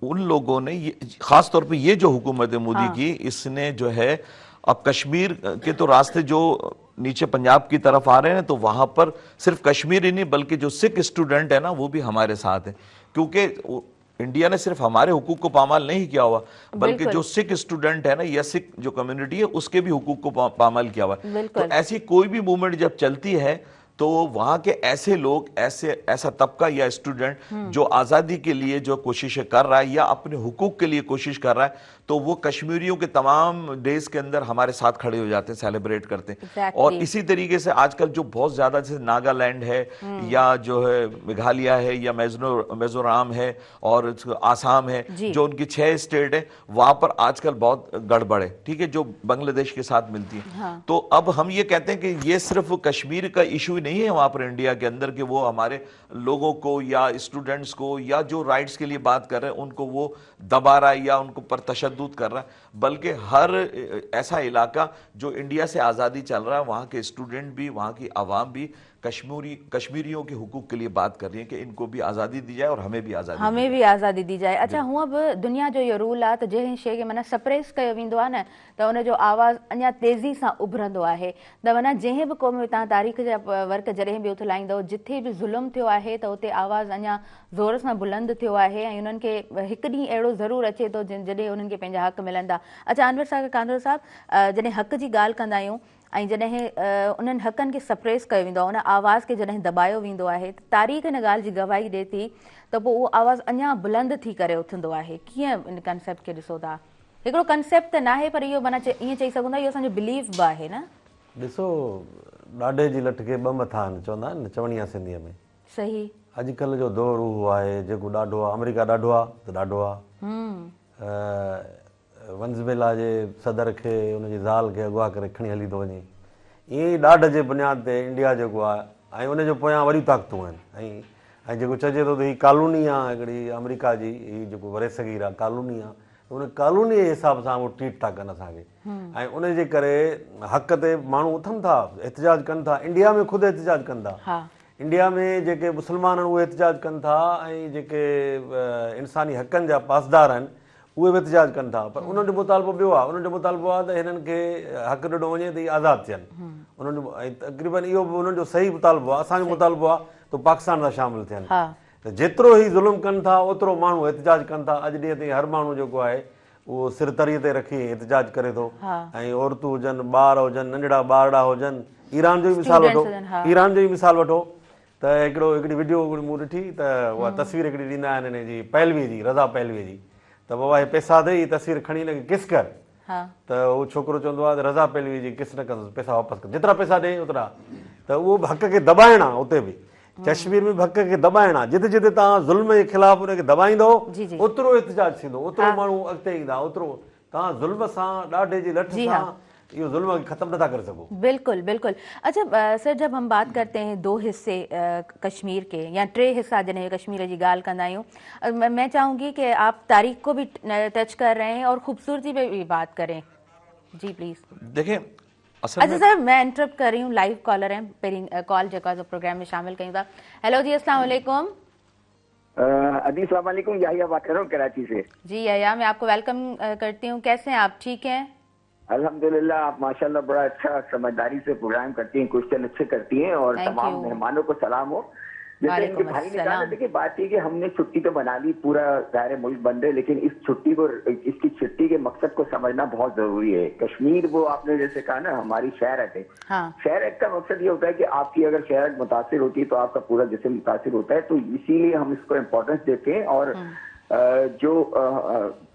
उन लोगों ने ये खास तौर पे ये जो हुकूमत है मोदी की, इसने जो है अब कश्मीर के तो रास्ते जो नीचे पंजाब की तरफ आ रहे हैं, तो वहां पर सिर्फ कश्मीर ही नहीं बल्कि जो सिख स्टूडेंट है ना वो भी हमारे साथ है। क्योंकि इंडिया ने सिर्फ हमारे हुकूक को पामाल नहीं किया हुआ, बल्कि जो सिख स्टूडेंट है ना या सिख जो कम्युनिटी है उसके भी हुकूक को पामाल किया हुआ है। तो ऐसी कोई भी मूवमेंट जब चलती है तो वहां के ऐसे लोग, ऐसा तबका या स्टूडेंट जो आजादी के लिए जो कोशिशें कर रहा है या अपने हुकूक के लिए कोशिश कर रहा है, तो वो कश्मीरियों के तमाम डेज के अंदर हमारे साथ खड़े हो जाते हैं, सेलिब्रेट करते हैं। और इसी तरीके से आजकल जो बहुत ज्यादा जैसे नागालैंड है या जो है मेघालय है या मिजोरम है और आसाम है, जो उनकी 6 स्टेट है, वहां पर आजकल बहुत गड़बड़ है। ठीक है, जो बांग्लादेश के साथ मिलती है। तो अब हम ये कहते हैं कि ये सिर्फ कश्मीर का इशू नहीं है वहां पर इंडिया के अंदर कि वो हमारे लोगों को या स्टूडेंट्स को या जो राइट्स के लिए बात कर रहे हैं उनको वो दबा रहा है या उनको पर तशद्दुद कर रहा है, बल्कि हर ऐसा इलाका जो इंडिया से आज़ादी चल रहा है वहाँ के स्टूडेंट भी, वहाँ की आवाम भी कश्मीरियों के हुकूक के लिए बात कर रही है कि इनको भी आज़ादी दी जाए और हमें भी आज़ादी दी जाए। अच्छा, हुआ भी दुनिया जो ये रूल आहे त जंहिं शइ खे माना सप्रेस कयो वेंदो आहे न त उनजो आवाज़ अञा तेज़ी सां उभरंदो आहे। त माना जंहिं बि क़ौम में तव्हां तारीख़ जा वर्क जॾहिं बि उथलाईंदव, जिथे बि ज़ुल्म थियो आहे त उते आवाज़ अञा ज़ोर सां बुलंद थियो आहे ऐं उन्हनि खे हिकु ॾींहुं अहिड़ो ज़रूरु अचे थो जॾहिं उन्हनि खे पंहिंजा हक़ मिलंदा। अच्छा, अनवर सागर कांदर साहब, जॾहिं हक़ जी ॻाल्हि कंदा आहियूं ऐं जॾहिं उन्हनि हक़नि खे सप्रेस कयो वेंदो आहे, उन आवाज़ खे जॾहिं दॿायो वेंदो आहे, त तारीख़ इन ॻाल्हि जी गवाही ॾिए थी त पोइ उहो आवाज़ अञा बुलंद थी करे उथंदो आहे। कीअं इन कंसेप्ट खे ॾिसो था? हिकिड़ो कंसेप्ट त न आहे, पर इहो माना ईअं चई सघूं था इहो असांजो बिलीफ बि आहे न। ॾिसो, ॾाढे जी लट खे ॿ मथा आहिनि, चवंदा आहिनि न चवणिया सिंधीअ में। सही। अॼुकल्ह जो दौरु उहो आहे जेको ॾाढो आहे, अमेरिका ॾाढो आहे त ॾाढो आहे। वेनेज़ुएला जे सदर खे, उनजी ज़ाल खे अगवा करे खणी हली थो वञे। ईअं ई ॾाढ जे बुनियाद ते इंडिया जेको आहे ऐं उनजो पोयां वॾियूं ताक़तूं आहिनि। ऐं जेको चइजे थो त हीअ कॉलोनी आहे हिकिड़ी अमेरिका जी, हीअ जेको वरे सगीर आहे कॉलोनी आहे, उन कॉलोनी जे हिसाब सां उहो ट्रीट था कनि असांखे। ऐं उनजे करे हक़ ते माण्हू उथनि था, एहतिजाज कनि था। इंडिया में ख़ुदि एहतिजाज कनि था। इंडिया में जेके मुस्लमान आहिनि उहे एहतिजाज कनि था ऐं जेके इंसानी हक़नि जा पासदार आहिनि उहे बि एहतिजाज कनि था, पर उन्हनि जो मुतालबो ॿियो आहे। उन्हनि जो मुतालबो आहे त हिननि खे हक़ु ॾिनो वञे त इहे आज़ादु थियनि। उन्हनि जो ऐं तक़रीबन इहो बि उन्हनि जो सही मुतालबो आहे। असांजो मुतालबो आहे त पाकिस्तान सां शामिलु थियनि। त जेतिरो ई ज़ुल्म कनि था ओतिरो माण्हू एहतिजाज कनि था। अॼु ॾींहं ताईं हर माण्हू जेको आहे उहो सिरतरीअ ते रखी एहतिजाज करे थो। ऐं औरतूं हुजनि, ॿार हुजनि, नंढड़ा ॿारड़ा हुजनि। ईरान जो ई मिसाल वठो, ईरान जो ई मिसाल वठो त हिकिड़ी वीडियो मूं ॾिठी त उहा तस्वीर हिकिड़ी ॾींदा आहिनि हिन जी पहलवी जी, रज़ा पहलवी जी, त बाबा हे पैसा दे, हीअ तस्वीर खणी हिनखे किस कर। त उहो छोकिरो चवंदो आहे त रज़ा पहलवी जी किस न कंदुसि, पैसा वापसि कर, जेतिरा पैसा ॾे ओतिरा। त उहो बि हक़ खे दॿाइण आहे। उते बि कश्मीर में बि हक़ खे दॿाइण आहे। जिते जिते तव्हां ज़ुल्म जे ख़िलाफ़ उनखे दॿाईंदो ओतिरो एहतिजाज थींदो, ओतिरो माण्हू अॻिते ईंदा, ओतिरो तव्हां ज़ुल्म सां, ॾाढे जी लठ सां ये जुल्म खत्म नथा कर सको। बिल्कुल बिल्कुल। अच्छा सर, जब हम बात करते हैं दो हिस्से कश्मीर के या टे हिस्सा जैसे कश्मीर की गाल कंदा आहियूं, मैं चाहूँगी कि आप तारीख को भी टच कर रहे हैं और खूबसूरती पे भी बात करें। जी प्लीज। देखिए अच्छा सर, मैं इंटरप्ट कर रही हूँ, लाइव कॉलर हैं, पहिरीं कॉल जेका जो प्रोग्राम में शामिल कयूं था। हेलो जी, अस्सलाम वालेकुम। अदी अस्सलाम वालेकुम, याहिया बात कर रहा हूँ कराची से। जी याहिया, मैं आपको वेलकम करती हूँ। कैसे हैं आप? ठीक हैं? अल्हम्दुलिल्लाह, आप माशाल्लाह बड़ा अच्छा समझदारी से प्रोग्राम करती हैं, क्वेश्चन अच्छे करती हैं और तमाम मेहमानों को सलाम हो। जैसे इनके भाई ने कहा, देखिए बात ये कि हमने छुट्टी तो बना ली, पूरा सारे मुल्क बंद है, लेकिन इस छुट्टी को, इसकी छुट्टी के मकसद को समझना बहुत जरूरी है। कश्मीर, वो आपने जैसे कहा ना, हमारी शहर है। शहर एक्ट का मकसद ये होता है कि आपकी अगर शहर मुतासिर होती है तो आपका पूरा जिस्म मुतासिर होता है, तो इसीलिए हम इसको इम्पोर्टेंस देते हैं। और जो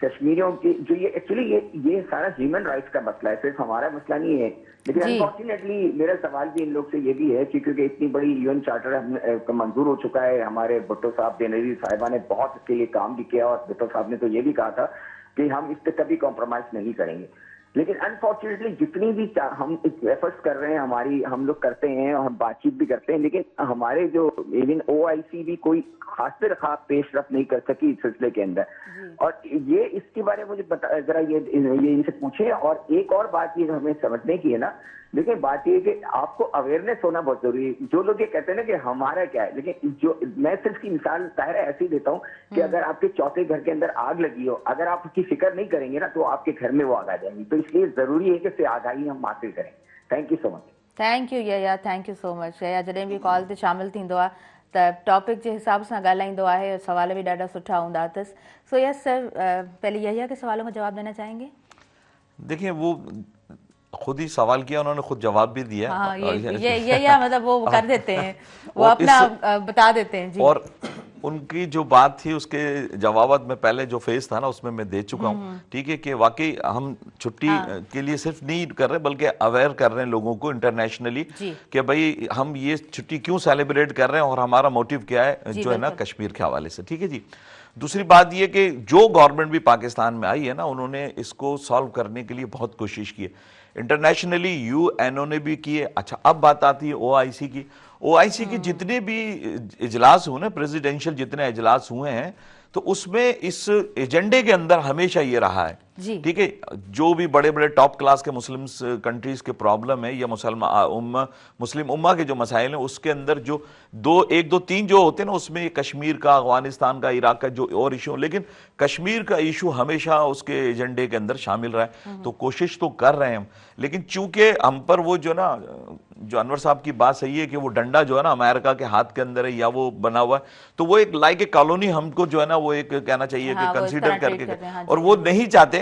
कश्मीरियों की जो ये एक्चुअली ये सारा ह्यूमन राइट्स का मसला है, सिर्फ हमारा मसला नहीं है। लेकिन अनफॉर्चुनेटली मेरा सवाल भी इन लोग से ये भी है कि क्योंकि इतनी बड़ी यूएन चार्टर मंजूर हो चुका है, हमारे भुट्टो साहब, बेनजीर साहिबा ने बहुत इसके लिए काम भी किया, और भुट्टो साहब ने तो ये भी कहा था कि हम इस पर कभी कॉम्प्रोमाइज नहीं करेंगे। लेकिन अनफॉर्चुनेटली जितनी भी हम एफर्ट्स कर रहे हैं, हम लोग करते हैं और हम बातचीत भी करते हैं, लेकिन हमारे जो इवन OIC भी कोई खास पेशरफ नहीं कर सकी इस सिलसिले के अंदर। और ये इसके बारे में मुझे जरा ये इनसे पूछे। और एक और बात ये हमें समझने की है ना, लेकिन बात ये कि आपको अवेयरनेस होना बहुत जरूरी है। जो लोग ये कहते हैं ना कि हमारा क्या है, लेकिन जो मैं सिर्फ की मिसाल ताहिर ऐसी देता हूँ कि अगर आपके चौथे घर के अंदर आग लगी हो, अगर आप उसकी फिक्र नहीं करेंगे ना, तो आपके घर में वो आग आ जाएगी। तो इसलिए जरूरी है कि इससे आगाही हम हासिल करें। Thank you so much. Thank you Yahya, thank you so much. Yahya जॾहिं बि कॉल ते शामिल थींदो आहे त टॉपिक जे हिसाब सां ॻाल्हाईंदो आहे, सवाल भी ॾाढा सुठा हूंदा अथसि। सो यस सर, पहले याहिया के सवालों में जवाब देना चाहेंगे? देखिए, वो खुद ही सवाल किया, उन्होंने खुद जवाब भी दिया। हाँ, ये मतलब वो कर देते हैं, वो अपना बता देते हैं। जी। और उनकी जो बात थी उसके जवाब में पहले जो फेज था ना, उसमें मैं दे चुका हूँ। ठीक है कि वाकई हम छुट्टी के लिए सिर्फ नहीं कर रहे, बल्कि अवेयर कर रहे हैं लोगों को इंटरनेशनली कि भाई हम ये छुट्टी क्यों सेलिब्रेट कर रहे हैं और हमारा मोटिव क्या है, जो है ना कश्मीर के हवाले से। ठीक है जी। दूसरी बात ये कि जो गवर्नमेंट भी पाकिस्तान में आई है ना, उन्होंने इसको सॉल्व करने के लिए बहुत कोशिश की है। इंटरनेशनली UNO ने भी की है। अच्छा, अब बात आती है OIC की। OIC की जितने भी इजलास हुए ना, प्रेसिडेंशियल जितने इजलास हुए हैं, तो उसमें इस एजेंडे के अंदर हमेशा ये रहा है, ठीक है, जो भी बड़े बड़े टॉप क्लास के मुस्लिम कंट्रीज के प्रॉब्लम है या मुस्लिम उम्मा के जो मसाइल हैं, उसके अंदर जो एक दो तीन जो होते हैं ना, उसमें कश्मीर का, अफगानिस्तान का, इराक का जो और इशू, लेकिन कश्मीर का इशू हमेशा उसके एजेंडे के अंदर शामिल रहा है। तो कोशिश तो कर रहे हैं हम, लेकिन चूंकि हम पर वो जो ना, जो अनवर साहब की बात सही है कि वो डंडा जो है ना अमेरिका के हाथ के अंदर है या वो बना हुआ है, तो वो एक लाइक ए कॉलोनी हमको जो है ना वो एक कहना चाहिए कि कंसीडर करके, और वो नहीं चाहते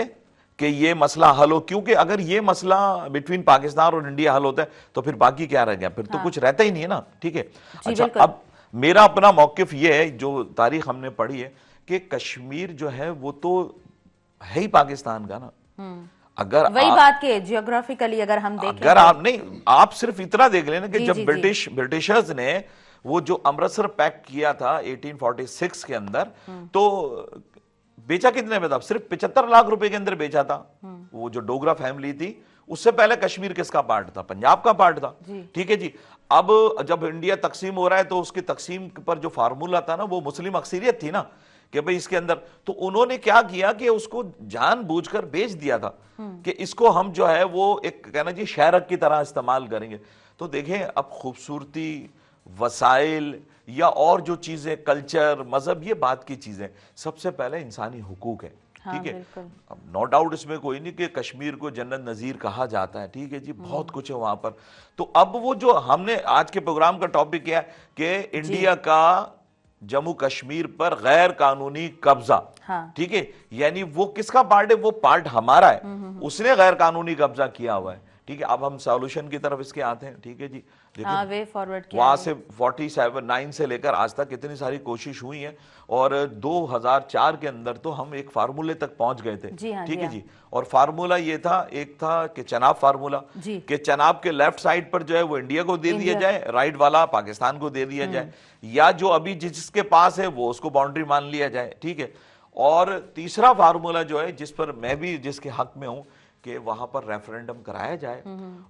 कि ये मसला हल हो, क्योंकि अगर ये मसला बिटवीन पाकिस्तान और इंडिया हल होता है तो फिर बाकी क्या रह गया, फिर तो कुछ रहता ही नहीं है ना। ठीक है। अच्छा, अब मेरा अपना मौकिफ ये है, जो तारीख हमने पढ़ी है, कि कश्मीर जो है वो तो है ही पाकिस्तान का ना। अगर वही बात के जियोग्राफिकली अगर हम देखें, अगर आप नहीं, आप सिर्फ इतना देख लेना कि जब ब्रिटिशर्स ने वो जो अमृतसर पैक्ट किया था 1846 के अंदर, तो बेचा कितने में था? सिर्फ 75 लाख रुपए के अंदर बेचा था। वो जो डोगरा फैमिली थी, उससे पहले कश्मीर किसका पार्ट था? पंजाब का पार्ट था। ठीक है जी। अब जब इंडिया तकसीम हो रहा है, तो उसकी तकसीम पर जो फार्मूला था ना, वो मुस्लिम अक्सरियत थी ना, कि भाई इसके अंदर, तो उन्होंने क्या किया कि उसको जानबूझकर बेच दिया था कि इसको हम जो है वो एक कहना जी शहरक की तरह इस्तेमाल करेंगे। तो देखें, अब खूबसूरती, वसाइल या और जो चीजें, कल्चर, मजहब, ये बात की चीजें, सबसे पहले इंसानी हुकूक है। ठीक है। अब नो डाउट इसमें कोई नहीं कि कश्मीर को जन्नत नजीर कहा जाता है, ठीक है जी, बहुत कुछ है वहां पर। तो अब वो जो हमने आज के प्रोग्राम का टॉपिक किया है कि इंडिया का जम्मू कश्मीर पर गैर कानूनी कब्जा, ठीक है, यानी वो किसका पार्ट है? वो पार्ट हमारा है, उसने गैर कानूनी कब्जा किया हुआ है, ठीक है। अब हम सॉल्यूशन की तरफ इसके आते हैं, ठीक है जी। वे फॉरवर्ड वहां से 47 से लेकर आज तक कितनी सारी कोशिश हुई है और 2004 के अंदर तो हम एक फार्मूले तक पहुंच गए थे, ठीक है जी। और फार्मूला ये था, एक था कि चनाब फार्मूला, कि चनाब के लेफ्ट साइड पर जो है वो इंडिया को दे दिया जाए, राइट वाला पाकिस्तान को दे दिया जाए, या जो अभी जिसके पास है वो उसको बाउंड्री मान लिया जाए, ठीक है। और तीसरा फार्मूला जो है, जिस पर मैं भी जिसके हक में हूं, कि वहां पर रेफरेंडम कराया जाए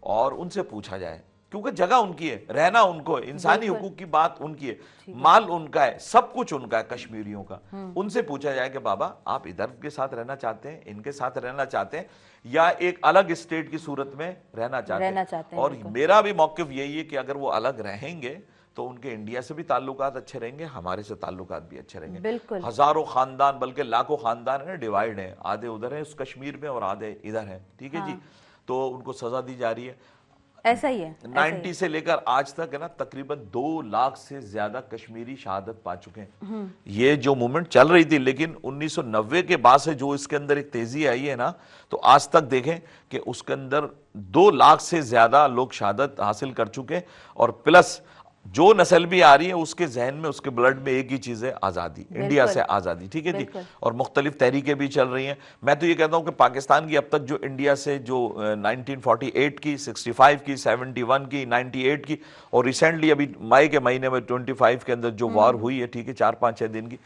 और उनसे पूछा जाए, क्योंकि जगह उनकी है, रहना उनको है, इंसानी हुकूक की बात उनकी है, माल उनका है, सब कुछ उनका है कश्मीरियों का। उनसे पूछा जाए कि बाबा आप इधर के साथ रहना चाहते हैं, इनके साथ रहना चाहते हैं, या एक अलग स्टेट की सूरत में रहना चाहते हैं। और मेरा भी मौक़िफ़ यही है कि अगर वो अलग रहेंगे तो उनके इंडिया से भी ताल्लुकात अच्छे रहेंगे, हमारे से ताल्लुकात भी अच्छे रहेंगे। हजारों खानदान, बल्कि लाखों खानदान है, डिवाइड है, आधे उधर है उस कश्मीर में और आधे इधर है, ठीक है जी। तो उनको सजा दी जा रही है, ऐसा ही है। 90 से लेकर आज तक है ना, तकरीबन 2 लाख से ज्यादा कश्मीरी शहादत पा चुके हैं। ये जो मूवमेंट चल रही थी, लेकिन 1990 के बाद से जो इसके अंदर एक तेजी आई है ना, तो आज तक देखें कि उसके अंदर 2 लाख से ज्यादा लोग शहादत हासिल कर चुके हैं। और प्लस जो नस्ल भी आ रही है उसके जहन में, उसके ब्लड में एक ही चीज है, आजादी, इंडिया से आजादी, ठीक है जी। और मुख्तलिफ तहरीकें भी चल रही हैं। मैं तो ये कहता हूं कि पाकिस्तान की अब तक जो इंडिया से जो 1948 की, 65 की, 71 की, 98 की, और रिसेंटली अभी मई के महीने में 25 के अंदर जो वॉर हुई है, ठीक है, 4-5-6 दिन की,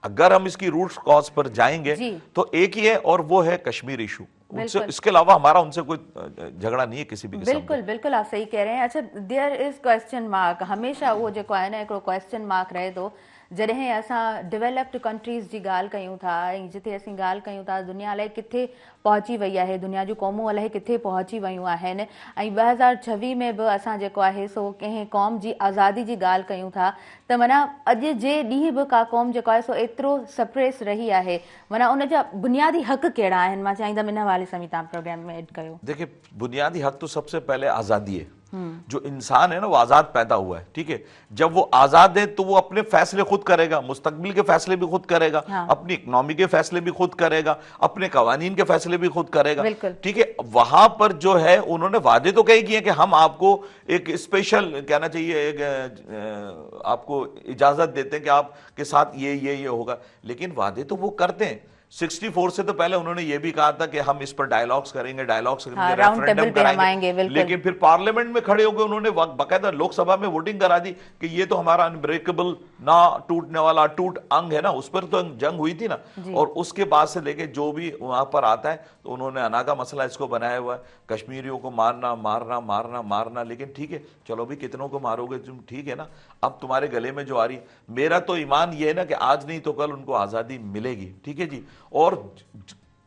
अगर हम इसकी रूट कॉज पर जाएंगे तो एक ही है, और वो है कश्मीर इशू। उनसे, इसके अलावा हमारा उनसे कोई झगड़ा नहीं है किसी भी किस्म। बिल्कुल बिल्कुल, आप सही कह रहे हैं। अच्छा, देयर इज क्वेश्चन मार्क, हमेशा वो जो है ना हिकिड़ो क्वेश्चन मार्क रहे थो जॾहिं असां डेवलप्ड कंट्रीज़ जी ॻाल्हि कयूं था, ऐं जिथे असीं ॻाल्हि कयूं था दुनिया अलाए किथे पहुची वई आहे, दुनिया जूं क़ौमूं अलाए किथे पहुची वयूं आहिनि। ऐं 2026 में बि असां जेको आहे सो कंहिं क़ौम जी आज़ादी जी ॻाल्हि कयूं था, त माना अॼु जे ॾींहुं बि का क़ौम जेको आहे सो एतिरो सप्रेस रही आहे, माना उन जा बुनियादी हक़ कहिड़ा आहिनि? मां चाहींदमि इन हवाले सां बि तव्हां प्रोग्राम में ऐड कयो। देखिए, बुनियादी हक़ तो सबसे पहले आज़ादी है। जो इंसान है ना, वो आजाद पैदा हुआ है, ठीक है। जब वो आजाद है तो वो अपने फैसले खुद करेगा, मुस्तकबिल के फैसले भी खुद करेगा, अपनी इकोनॉमी के फैसले भी खुद करेगा, अपने कवानीन के फैसले भी खुद करेगा, ठीक है। वहां पर जो है उन्होंने वादे तो कई किए कि हम आपको एक स्पेशल, कहना चाहिए, एक आपको इजाजत देते हैं कि आपके साथ ये होगा, लेकिन वादे तो वो करते हैं। 64 से तो पहले उन्होंने ये भी कहा था कि हम इस पर डायलॉग्स करेंगे, रेफरेंडम कराएंगे, लेकिन फिर पार्लियामेंट में खड़े होकर उन्होंने बाकायदा लोकसभा में वोटिंग करा दी कि ये तो हमारा अनब्रेकेबल, ना टूटने वाला टूट अंग है ना, उस पर तो जंग हुई थी ना। और उसके बाद से लेके जो भी वहां पर आता है तो उन्होंने अना का मसला इसको बनाया हुआ है, कश्मीरियों को मारना मारना मारना मारना। लेकिन ठीक है, चलो भी कितनों को मारोगे तुम, ठीक है ना, अब तुम्हारे गले में जो आ रही, मेरा तो ईमान ये है ना कि आज नहीं तो कल उनको आजादी मिलेगी, ठीक है जी। और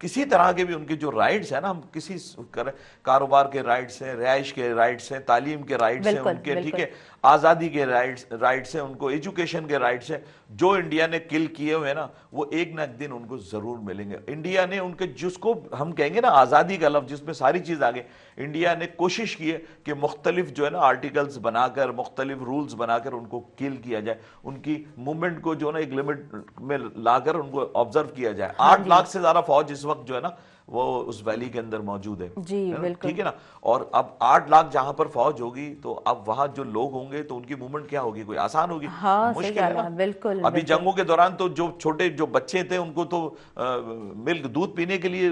किसी तरह के भी उनके जो राइट्स है ना, हम किसी कारोबार के राइट्स हैं, रिहाइश के राइट्स हैं, तालीम के राइट्स हैं उनके, ठीक है, आज़ादी के राइट्स हैं उनको, एजुकेशन के राइट्स हैं, जो इंडिया ने किल किए हुए ना, वो एक ना एक दिन उनको जरूर मिलेंगे। इंडिया ने उनके, जिसको हम कहेंगे ना आज़ादी का लफ्ज़, जिसमें सारी चीज़ आ गई, इंडिया ने कोशिश की है कि मुख्तलिफ जो है ना आर्टिकल्स बनाकर, मुख्तलिफ रूल्स बनाकर उनको किल किया जाए, उनकी मूवमेंट को जो है ना एक लिमिट में लाकर उनको ऑब्जर्व किया जाए। 8 लाख से ज़्यादा फौज इस वक्त जो है ना वो उस वैली के अंदर मौजूद है, ठीक है ना। और अब 8 लाख जहां पर फौज होगी तो अब वहां जो लोग होंगे तो उनकी मूवमेंट क्या होगी? कोई आसान होगी? मुश्किल है ना। बिल्कुल। अभी जंगों के दौरान तो जो छोटे जो बच्चे थे उनको तो मिल्क, दूध पीने के लिए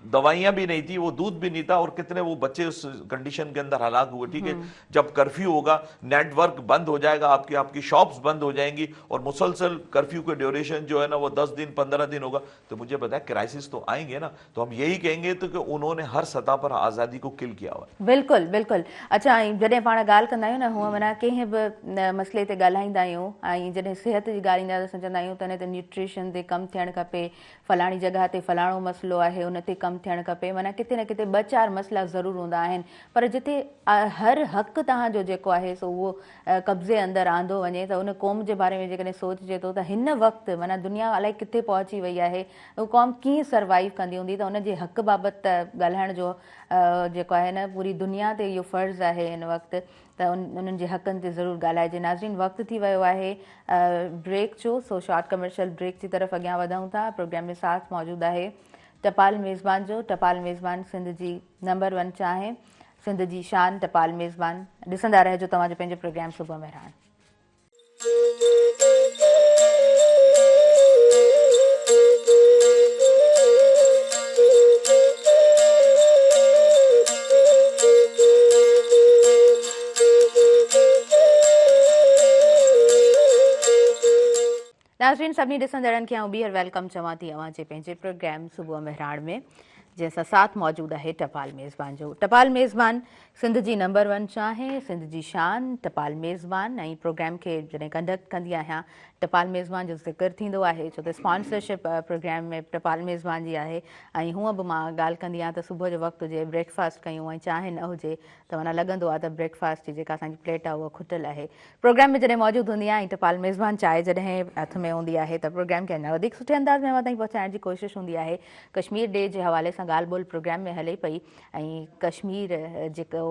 दवाइयां भी नहीं थी, वो दूध भी नहीं था, और कितने वो बच्चे उस कंडीशन के अंदर हलाक हुए, ठीक है। जब कर्फ्यू होगा, नेटवर्क बंद हो जाएगा, आपकी शॉप्स बंद हो जाएंगी, और मुसलसल कर्फ्यू के ड्यूरेशन जो है ना वो 10 दिन 15 दिन होगा, तो मुझे बताया क्राइसिस तो आएंगे ना। तो हम यही कहेंगे तो कि उन्होंने हर सतह पर आज़ादी को किल किया हुआ है। बिल्कुल बिल्कुल। अच्छा, जॾहिं पाण ॻाल्हि कंदा आहियूं न, हूअं माना कंहिं बि मसइले ते ॻाल्हाईंदा आहियूं, ऐं जॾहिं सिहत जी ॻाल्हि ईंदी आहे त असां चवंदा आहियूं त हिन ते न्यूट्रिशन ते कमु थियणु खपे, फलाणी जॻह ते फलाणो मसइलो आहे उन ते कमु थियणु खपे, माना किथे न किथे 2-4 मसइला ज़रूरु हूंदा आहिनि, पर जिथे हर हक़ु तव्हांजो जेको आहे सो उहो कब्ज़े अंदरि आंदो वञे त उन क़ौम जे बारे में जेकॾहिं सोचिजे थो त हिन वक़्तु माना दुनिया अलाए किथे पहुची वई आहे, उहा क़ौम कीअं सर्वाइव कंदी हूंदी, त उनजे हक़ बाबति त ॻाल्हाइण जो जेको आहे न पूरी दुनिया ते इहो फ़र्ज़ु आहे हिन वक़्तु त उन्हनि जे हक़नि ते ज़रूरु ॻाल्हाइजे। नाज़रीन, वक़्तु थी वियो आहे ब्रेक जो, सो शॉर्ट कमर्शियल ब्रेक जी तरफ़ अॻियां वधूं था। प्रोग्राम में साथ मौजूदु आहे टपाल मेज़बान जो। टपाल मेज़बान सिंध जी नंबर 1 चाहे, सिंध जी शान टपाल मेज़बान। ॾिसंदा रहिजो तव्हांजो पंहिंजो प्रोग्राम सुबुह मेहरान। नाज़रीन, सभिनी ॾिसंदड़नि खे आउं ॿीहर वेलकम चवां थी अव्हां जे पंहिंजे प्रोग्राम सुबुह मेहरान में, जंहिंसां साथ मौजूदु आहे टपाल मेज़बान जो। टपाल मेज़बान सिंध जी नंबर 1 चाहे, सिंध जी शान टपाल मेज़बान। ऐं प्रोग्राम खे जॾहिं कंडक्ट कंदी आहियां टपाल मेज़बान जो ज़िक्र थींदो आहे, छो त स्पॉन्सरशिप प्रोग्राम में टपाल मेज़बान जी आहे। ऐं हूअं बि मां ॻाल्हि कंदी आहियां त सुबुह जो वक़्तु हुजे, ब्रेकफास्ट कयूं ऐं चांहि न हुजे त माना लॻंदो आहे त ब्रेकफास्ट जी जेका असांजी प्लेट आहे उहा खुटियल आहे। प्रोग्राम में जॾहिं मौजूदु हूंदी आहियां ऐं टपाल मेज़बान चाहे जॾहिं हथ में हूंदी आहे त प्रोग्राम खे अञा वधीक सुठे अंदाज़ में अव्हां ताईं पहुचाइण जी कोशिशि हूंदी आहे। कश्मीर डे जे हवाले सां ॻाल्हि ॿोल प्रोग्राम में हले पई, ऐं कश्मीर जेको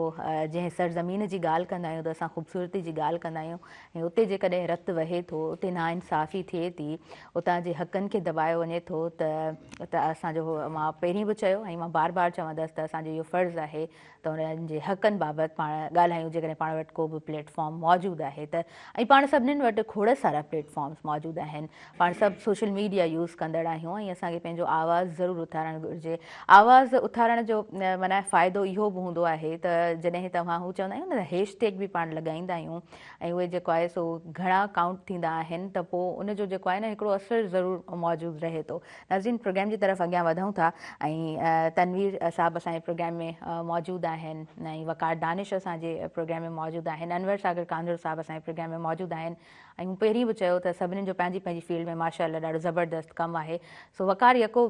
जंहिं सरज़मीन जी ॻाल्हि कंदा आहियूं त असां ख़ूबसूरती जी ॻाल्हि कंदा आहियूं, ऐं उते जेकॾहिं रतु वहे थो, उते नाइंसाफ़ी थिए थी, उतां जे हक़नि खे दॿायो वञे थो, त असांजो मां पहिरीं बि चयो ऐं मां बार बार चवंदसि त असांजो इहो फ़र्ज़ु आहे त उन्हनि जे हक़नि बाबति पाण ॻाल्हायूं जेकॾहिं पाण वटि को बि प्लेटफॉर्म मौजूदु आहे त। ऐं पाण सभिनीनि वटि खोड़ सारा प्लेटफॉर्म्स मौजूदु आहिनि, पाण सभु सोशल मीडिया यूज़ कंदड़ आहियूं, ऐं असांखे पंहिंजो आवाज़ु ज़रूरु उथारणु घुरिजे। आवाज़ु उथारण जो माना फ़ाइदो इहो बि हूंदो आहे त जॾहिं तव्हां हू चवंदा आहियूं न हैशटैग बि पाण लॻाईंदा आहियूं, ऐं उहे जेको आहे सो घणा काउंट थींदा आहिनि, त पोइ उनजो जेको आहे न हिकिड़ो असरु ज़रूरु मौजूदु रहे थो। नाज़रीन, प्रोग्राम जी तरफ़ अॻियां वधूं था, ऐं तनवीर साहब असांजे प्रोग्राम में मौजूदु आहिनि, ऐं वकार दानिश असांजे प्रोग्राम में मौजूदु आहिनि, अनवर सागर कांदड़ साहब असांजे प्रोग्राम में मौजूदु आहिनि। ऐं मूं पहिरीं बि चयो त सभिनीनि जो पंहिंजी पंहिंजी फील्ड में माशाअल्लाह ॾाढो ज़बरदस्त कमु आहे। सो वकार यको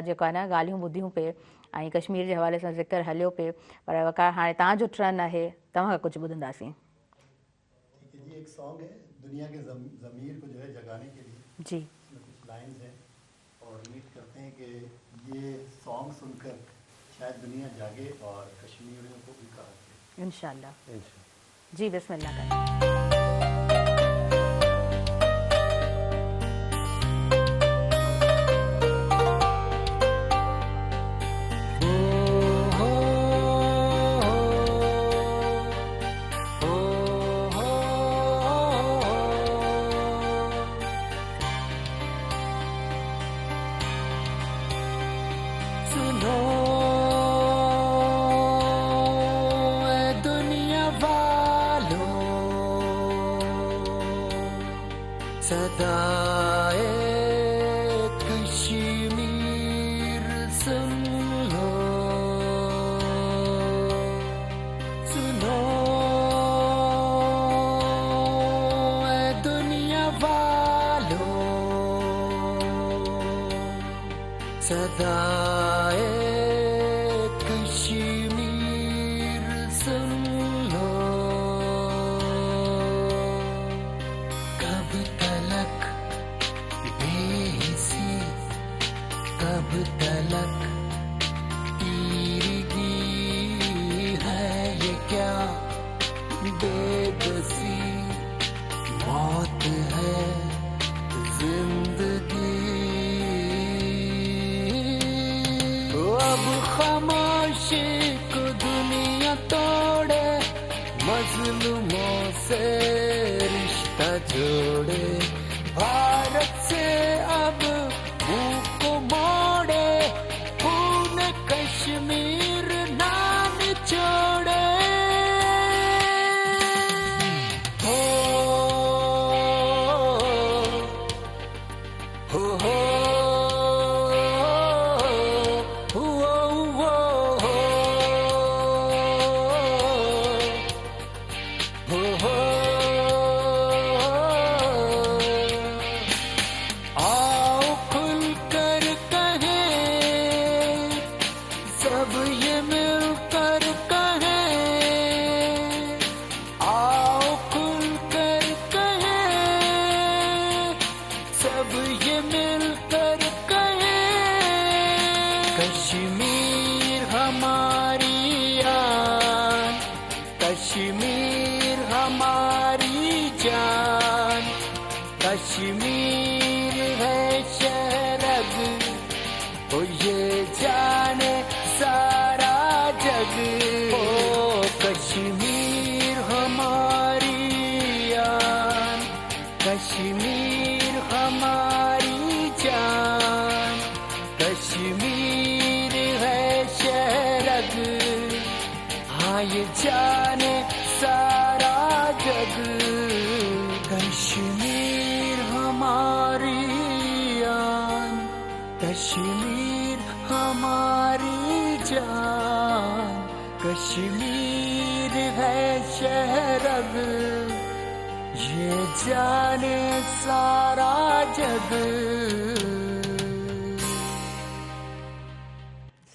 जेको आहे न ॻाल्हियूं ॿुधियूं पिए ऐं कश्मीर जे हवाले सां ज़िक्र हलियो पिए, पर वकार हाणे तव्हांजो टर्न आहे, तव्हां कुझु ॿुधंदासीं। जी एक सॉन्ग है दुनिया के ज़मीर को जो है जगाने के लिए जी, इसमें कुछ लाइंस हैं और उम्मीद करते हैं कि ये सॉन्ग सुनकर शायद दुनिया जागे और कश्मीरियों को भी कहा जाए इंशाअल्लाह। जी, बिस्मिल्लाह करें। हो कश्मीर है शहरग, ओ ये जाने सारा जग। ओ कश्मीर हमारी आन, कश्मीर हमारी जान, कश्मीर है शहरग, हाँ ये जाने सारा जग। कश्मीर हमारी आन, कश्मीर हमारी जान, कश्मीर है शहरग, ये जाने सारा जग।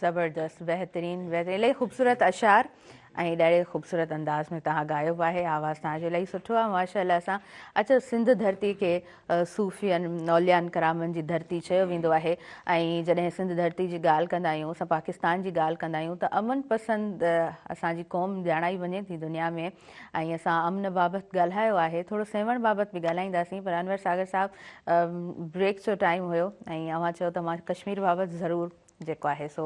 ज़बरदस्त, बहितरीन, इलाही ख़ूबसूरत अशार ऐं ॾाढे ख़ूबसूरत अंदाज़ में तव्हां ॻायो आहे। आवाज़ तव्हांजो इलाही सुठो आहे माशाअल्लाह सां। अच्छा, सिंध धरती खे सूफ़ियनि नौलियान करामनि जी धरती चयो वेंदो आहे ऐं जॾहिं सिंध धरती जी ॻाल्हि कंदा आहियूं, असां पाकिस्तान जी ॻाल्हि कंदा आहियूं त अमन पसंद असांजी क़ौम ॼाणाई वञे थी दुनिया में ऐं असां अमन बाबति ॻाल्हायो आहे, थोरो सेवण बाबति बि ॻाल्हाईंदासीं, पर अनवर सागर साहिबु ब्रेक जो टाइम हुयो ऐं अव्हां चयो त मां कश्मीर बाबति ज़रूरु जेको आहे सो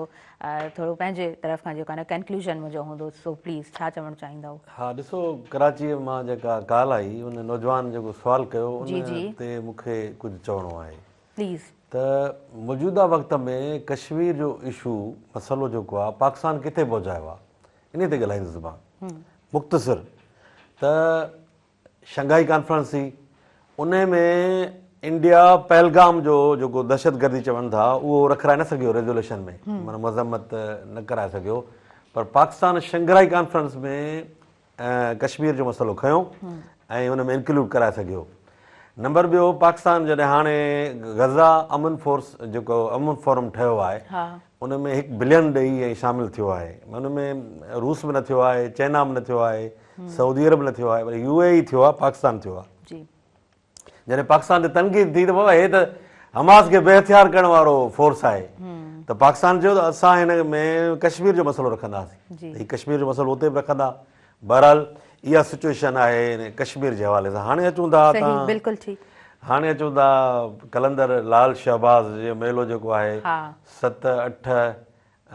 थोरो पंहिंजे तरफ़ खां जेको आहे न कंक्लूजन मुंहिंजो हूंदो, सो प्लीज़ छा चवणु चाहींदव? हा, ॾिसो, कराचीअ मां जेका ॻाल्हि आई उन नौजवान जेको सुवालु कयो उन ते मूंखे कुझु चवणो आहे प्लीज़। त मौजूदा वक़्त में कश्मीर जो इशू मसइलो जेको आहे पाकिस्तान किथे पहुचायो आहे इन ते ॻाल्हाईंदुसि मां मुख़्तसिर। त शंघाई कॉन्फ्रेंस थी, उन में इंडिया पहलगाम जो जेको दहशतगर्दी चवनि था उहो रखाए न सघियो रेज़ोल्यूशन में, माना मज़म्मत न कराए सघियो, पर पाकिस्तान शंघाई कॉन्फ्रेंस में कश्मीर जो मसइलो खयों ऐं उन में इंक्लूड कराए सघियो। नंबर ॿियो, पाकिस्तान जॾहिं हाणे गज़ा अमन फोर्स जेको अमन फोरम ठहियो आहे उन में $1 बिलियन ॾेई ऐं शामिलु थियो आहे। उन में रूस बि न थियो आहे, चाइना बि न थियो आहे, सऊदी अरब न थियो आहे, पर UAE थियो आहे, पाकिस्तान थियो आहे। जॾहिं पाकिस्तान ते तनक़ीद थी त बाबा हे त हमास खे बेहथियार करण वारो फोर्स आहे, त पाकिस्तान चयो त असां हिन में कश्मीर जो मसइलो रखंदासीं, हीउ कश्मीर जो मसइलो उते बि रखंदा। बहरहाल इहा सिचुएशन आहे कश्मीर जे हवाले सां। हाणे अचूं था हाणे अचूं था कलंदर लाल शहबाज़ जो मेलो जेको आहे 7, 8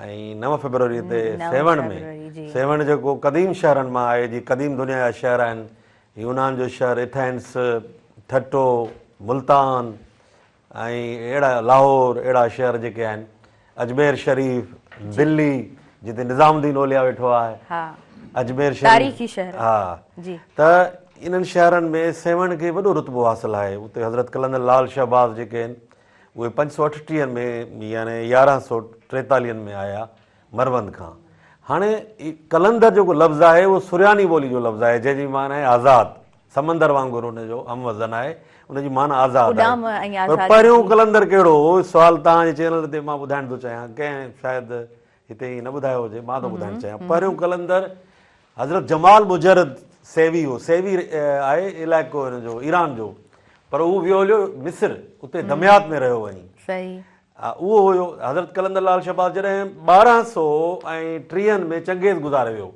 ऐं 9 फरवरी ते सेवण में, सेवण जेको क़दीम शहरनि मां आहे, जीअं क़दीम दुनिया जा शहर आहिनि, यूनान जो शहर एथेंस, ठटो, मुल्तान ऐं अहिड़ा लाहौर, अहिड़ा शहर जेके आहिनि, अजमेर शरीफ़, दिल्ली जिते निज़ामुद्दीन औलिया वेठो आहे, अजमेर शरीफ़, हा, त इन्हनि शहरनि में सेवण खे वॾो रुतबो हासिलु आहे। उते हज़रत कलंदर लाल शहबाज़ जेके आहिनि उहे 538 में यानी 1143 में आया मरवंद खां। हाणे कलंदर जेको लफ़्ज़ आहे उहो सुरियानी ॿोली जो लफ़्ज़ आहे जंहिंजी माना आहे आज़ादु, समंदर वांगुरु हुनजो हमवज़न आहे, उनजी माना आज़ादु आहे। पर पहिरियों कलंदर कहिड़ो हो, सुवालु तव्हांजे चैनल ते मां ॿुधाइण थो चाहियां, कंहिं शायदि हिते ई न ॿुधायो हुजे, मां थो ॿुधाइणु चाहियां। पहिरियों कलंदर हज़रत जमाल मुजरद सेवी हो, सेवी आहे इलाइक़ो हिनजो ईरान जो, पर उहो वियो हुयो मिस्र, उते दमियात में रहियो वञी, उहो हुयो हज़रत कलंदर लाल शहबाज़। जॾहिं 1230 में चंगेज़ गुज़ारे वियो,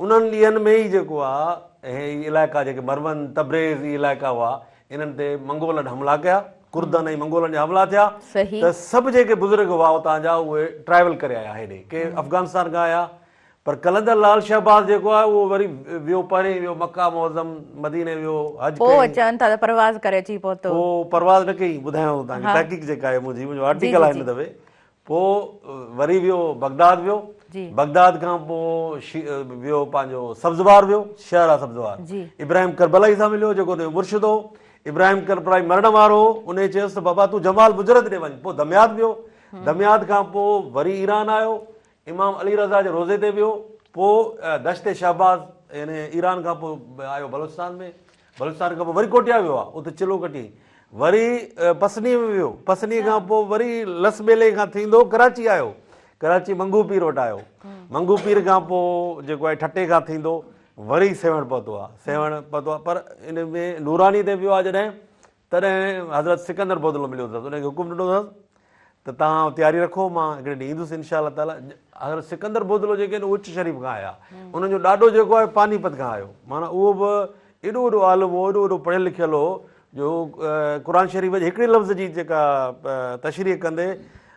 उन्हनि ॾींहंनि में ई जेको आहे हे इलाइक़ा जेके मरवंद, तब्रेज़ इलाइक़ा हुआ, इन्हनि ते मंगोलनि हमला कया, कुर्दन ऐं मंगोलनि जा हमला थिया, त सभु जेके बुज़ुर्ग हुआ उतां जा उहे ट्रैवल करे आया हेॾे, के अफ़गानिस्तान खां आया। पर कलंदर लाल शहबाज़ जेको आहे उहो वरी वियो परे, वियो मक्का मुअज़्ज़म, मदीने वियो, हज परवाज़ करे अची पहुतो, पोइ परवाज़ न कई, ॿुधायांव तव्हांखे तहक़ीक़ जेका आहे मुंहिंजो आर्टिकल आहे हिन दफ़े। पोइ वरी वियो बगदाद, वियो बगदाद खां पोइ वियो पंहिंजो सब्ज़वार, वियो शहर आहे सब्ज़वार, इब्राहिम करबलाई सां मिलियो जेको हुनजो मुर्शिद हो। इब्राहिम करबलाई मरण वारो हो, उन चयोसि त बाबा तूं जमाल मुजरद ॾे वञ। पोइ दमियात वियो, दमियात खां पोइ वरी ईरान आयो, इमाम अली रज़ा जे रोज़े ते वियो, पोइ दश्ते शहबाज़ यानी ईरान खां पोइ आयो बलोचिस्तान में, बलोचिस्तान खां पोइ वरी कोटिया वियो आहे, उते चिलो कटी, वरी पसनी में वियो, पसनी खां पोइ वरी लसबेले खां थींदो कराची आयो, कराची मंगू पीर वटि आयो, मंगू पीर खां पोइ जेको आहे ठटे खां थींदो वरी सेवण पहुतो आहे, सेवण पहुतो आहे। पर इन में नूरानी ते वियो आहे जॾहिं, तॾहिं हज़रत सिकंदर बोदलो मिलियो अथसि, उनखे हुकुम ॾिनो अथसि त तव्हां तयारी रखो, मां हिकिड़े ॾींहुं ईंदुसि इनशा अल्लाह ताला। हज़रत सिकंदर बोदलो जेके आहिनि उच्च शरीफ़ खां आया, उन्हनि जो ॾाढो जेको आहे पानीपत खां आयो, माना उहो बि एॾो वॾो आलिम हो, एॾो वॾो पढ़ियलु लिखियलु हो, जो क़ुरान शरीफ़ जे हिकिड़े लफ़्ज़ जी जेका तशरीह कंदे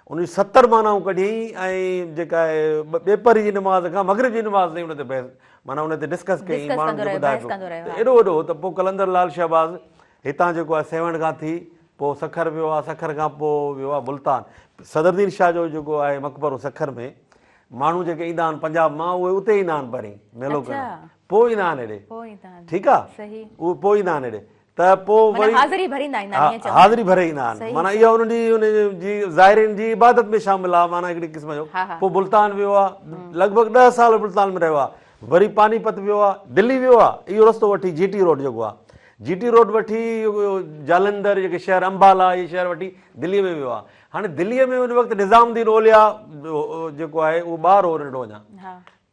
उन 70 मानाऊं कढियईं ऐं जेका आहे ॿेपर जी नमाज़ खां मग़रिब जी नमाज़ ताईं उन ते बहस माना उन ते डिस्कस कयईं, माण्हुनि खे ॿुधाए पियो एॾो वॾो। त पोइ कलंदर लाल शहबाज़ हितां जेको आहे सेवण खां थी पोइ सखर वियो आहे, सखर खां पोइ वियो आहे मुल्तान। सदरुद्दीन शाह जो जेको आहे मक़बरो सखर में, माण्हू जेके ईंदा आहिनि पंजाब मां उहे उते ईंदा आहिनि पहिरीं मेलो करणु, पोइ ईंदा आहिनि हेॾे, ठीकु आहे, उहे पोइ ईंदा आहिनि हेॾे। त पोइ वरी हाज़िरी भरे ईंदा आहिनि, माना इहा उन जी ज़ाहिरीन जी इबादत में शामिल आहे, माना हिकिड़ी क़िस्म जो। पोइ मुल्तान वियो आहे, लॻभॻि 10 साल मुल्तान में रहियो आहे, वरी पानीपत वियो आहे, दिल्ली वियो आहे, इहो रस्तो वठी GT रोड जेको आहे, GT रोड वठी जालंधर जेके शहर अंबाला इहे शहर वठी दिल्लीअ में वियो आहे। हाणे दिल्लीअ में उन वक़्तु निज़ामुद्दीन औलिया जेको आहे उहो ॿार हो नंढो अञा,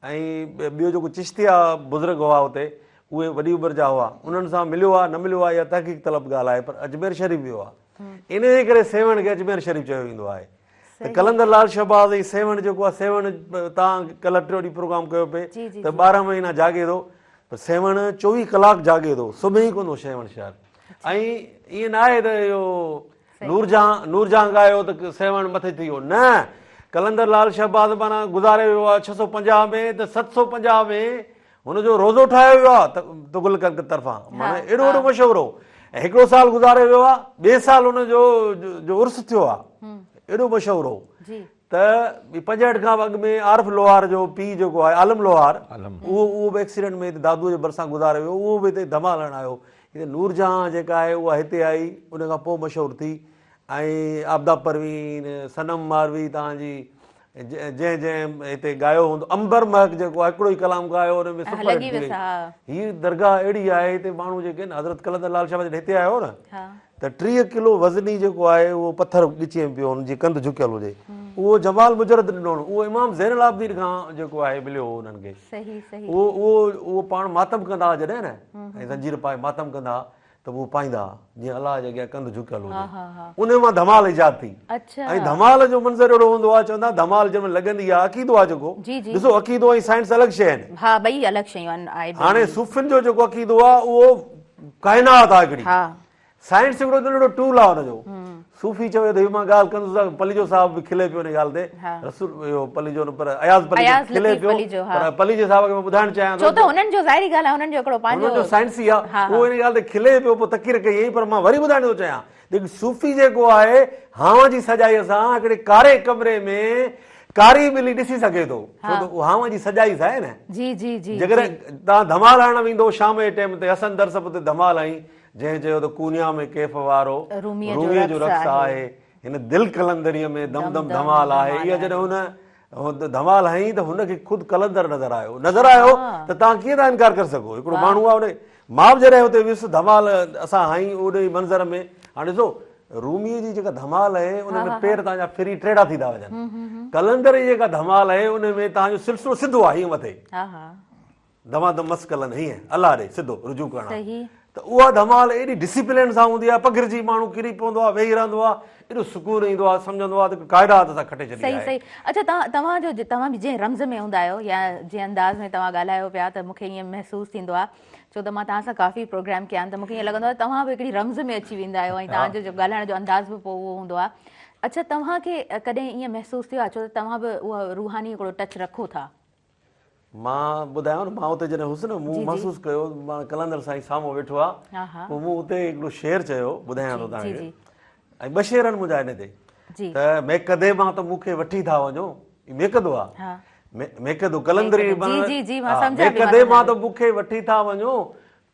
ऐं ॿियो जेको चिश्तिया बुज़ुर्ग हुआ हुते उहे वॾी उमिरि जा हुआ, उन्हनि सां मिलियो आहे न मिलियो आहे इहा तहक़ीक़ तलब ॻाल्हि आहे, पर अजमेर शरीफ़ वियो आहे। इन जे करे सेवण खे अजमेर शरीफ़ चयो वेंदो आहे। त कलंदर लाल शहबाज़ ऐं सेवण जेको आहे, सेवण तव्हां कल्ह 3 ॾींहुं प्रोग्राम कयो पिए त 12 महीना जागे थो, पर सेवण 24 कलाक जागे थो, सुम्हे ई कोन थो सेवण शहर। ऐं ईअं न आहे त इहो नूरजहां गायो त सेवण मथे थी वियो, न, कलंदर लाल शहबाज़ माना गुज़ारे वियो आहे 650 में, त 750 में हुनजो रोज़ो ठाहियो वियो आहे तुगलक तरफ़ां, माना एॾो वॾो मशहूर हो। ऐं हिकिड़ो साल गुज़ारे वियो आहे, ॿिए साल हुनजो उर्स थियो आहे, एॾो मशहूर हो। त 65 खां अॻु में आरिफ लोहार जो पीउ जेको आहे आलम लोहार, उहो बि एक्सीडेंट में दादूअ जे भरिसां गुज़ारे वियो, उहो बि हिते धमाल हणण आयो। हिते नूरजहां जेका आहे उहा हिते आई, उन खां पोइ मशहूरु थी। ऐं आबदा परवीन, सनम मारवी तव्हांजी जंहिं हिते ॻायो हूंदो, अंबर महक जेको आहे हिकिड़ो ई कलाम ॻायो, हुन में सुपर हिट थी वई। हीअ दरगाह अहिड़ी आहे, हिते माण्हू जेके आहिनि, हज़रत कलंदर लाल शहबाज़ हिते आयो न त 30 किलो वज़नी जेको आहे उहो पथर ॻिची पियो, हुनजी कंध झुकियल हुजे, उहो जमाल मुजरद ॾिनो, उहो इमाम ज़ैनुल आबिदीन खां जेको आहे मिलियो हो उन्हनि खे। उहो पाण मातम कंदा हुआ जॾहिं न, ऐं ज़ंजीर पाए मातम कंदा त उहो पाईंदा जीअं अलाह जे अॻियां कंध झुकियल हुजे, उन मां धमाल इजाद थी। ऐं धमाल जो मंज़र अहिड़ो हूंदो आहे, चवंदा धमाल जंहिंमहिल लॻंदी आहे, अक़ीदो आहे जेको, ॾिसो अक़ीदो ऐं साइंस अलॻि शइ आहिनि। हाणे सूफ़ियुनि जो जेको अक़ीदो आहे उहो काइनात आहे हिकिड़ी, साइंस हिकिड़ो नंढो टूल आहे हुनजो। सूफ़ी चवे त मां ॻाल्हि कंदुसि, पलीजो साहिब बि खिले पियो हिन ॻाल्हि ते, रसूल इहो पलीजो पर अयाज़ पलीजो खिले पियो, पर पलीजे साहिब खे मां ॿुधाइण चाहियां थो, छो त हुननि जो ज़ाहिरी ॻाल्हि आहे, हुननि जो हिकिड़ो पंहिंजो साइंसी आहे, उहो हिन ॻाल्हि ते खिले पियो, पोइ तकीर कई, पर मां वरी ॿुधाइण थो चाहियां, लेकिन सूफ़ी जेको आहे हाव जी सजाईअ सां हिकिड़े कारे कमरे में कारी ॿिली ॾिसी सघे थो, छो त उहा हाव जी सजाई आहे न। जेकॾहिं तव्हां धमाल हणण वेंदो शाम जे टाइम ते, हसन दरसब ते धमाल हई, जंहिं चयो त कुनिया में कैफ़ वारो रूमीअ जो रक़्स आहे, हिन दिल कलंदरीअ में दम दम धमाल आहे। इहा जॾहिं हुन धमाल हई त हुनखे ख़ुदि कलंदर नज़र आयो त तव्हां कीअं था इनकार करे सघो। हिकिड़ो माण्हू आहे उन मां बि जॾहिं हुते वियुसि, धमाल असां हई उन मंज़र में, हाणे ॾिसो रूमीअ जी जेका धमाल आहे उन में पेर तव्हांजा फिरी टेड़ा थी था वञनि, कलंदर जी जेका धमाल आहे उन में तव्हांजो सिलसिलो सिधो आहे हीअं मथे, दमादम मस कलनि हीअं अलाह ॾे सिधो रुजू करणु, त उहा धमाल एॾी डिसिप्लिन सां हूंदी आहे, पघिरजी माण्हू किरी पवंदो आहे, वेही रहंदो आहे, एॾो सुकून ईंदो आहे, सम्झंदो आहे त क़ाइदात सां खटे छॾी आहे। अच्छा, तव्हां बि जंहिं रम्ज़ में हूंदा आहियो या जंहिं अंदाज़ में तव्हां ॻाल्हायो पिया, त मूंखे ईअं महसूसु थींदो आहे, छो त मां तव्हां सां काफ़ी प्रोग्राम कया आहिनि, त मूंखे ईअं लॻंदो आहे तव्हां बि हिकिड़ी रम्ज़ में अची वेंदा आहियो, ऐं तव्हांजो जो ॻाल्हाइण जो अंदाज़ बि पोइ उहो हूंदो आहे। अच्छा, तव्हांखे कॾहिं ईअं महसूसु थियो आहे, छो त तव्हां बि उहा रूहानी हिकिड़ो टच रखो था? मां ॿुधायांव न, मां हुते जॾहिं हुउसि न, मूं महसूसु कयो, मां कलंदर साईं साम्हूं वेठो आहे, पोइ मूं हुते हिकिड़ो शेर चयो, ॿुधायां थो तव्हांखे, ऐं 2 शेर आहिनि मुंहिंजा हिन ते, त मेकदे मां त मूंखे वठी था वञो, मेकदो आहे, मेकदो कलंदरी, मेकदे मां त मूंखे वठी था वञो,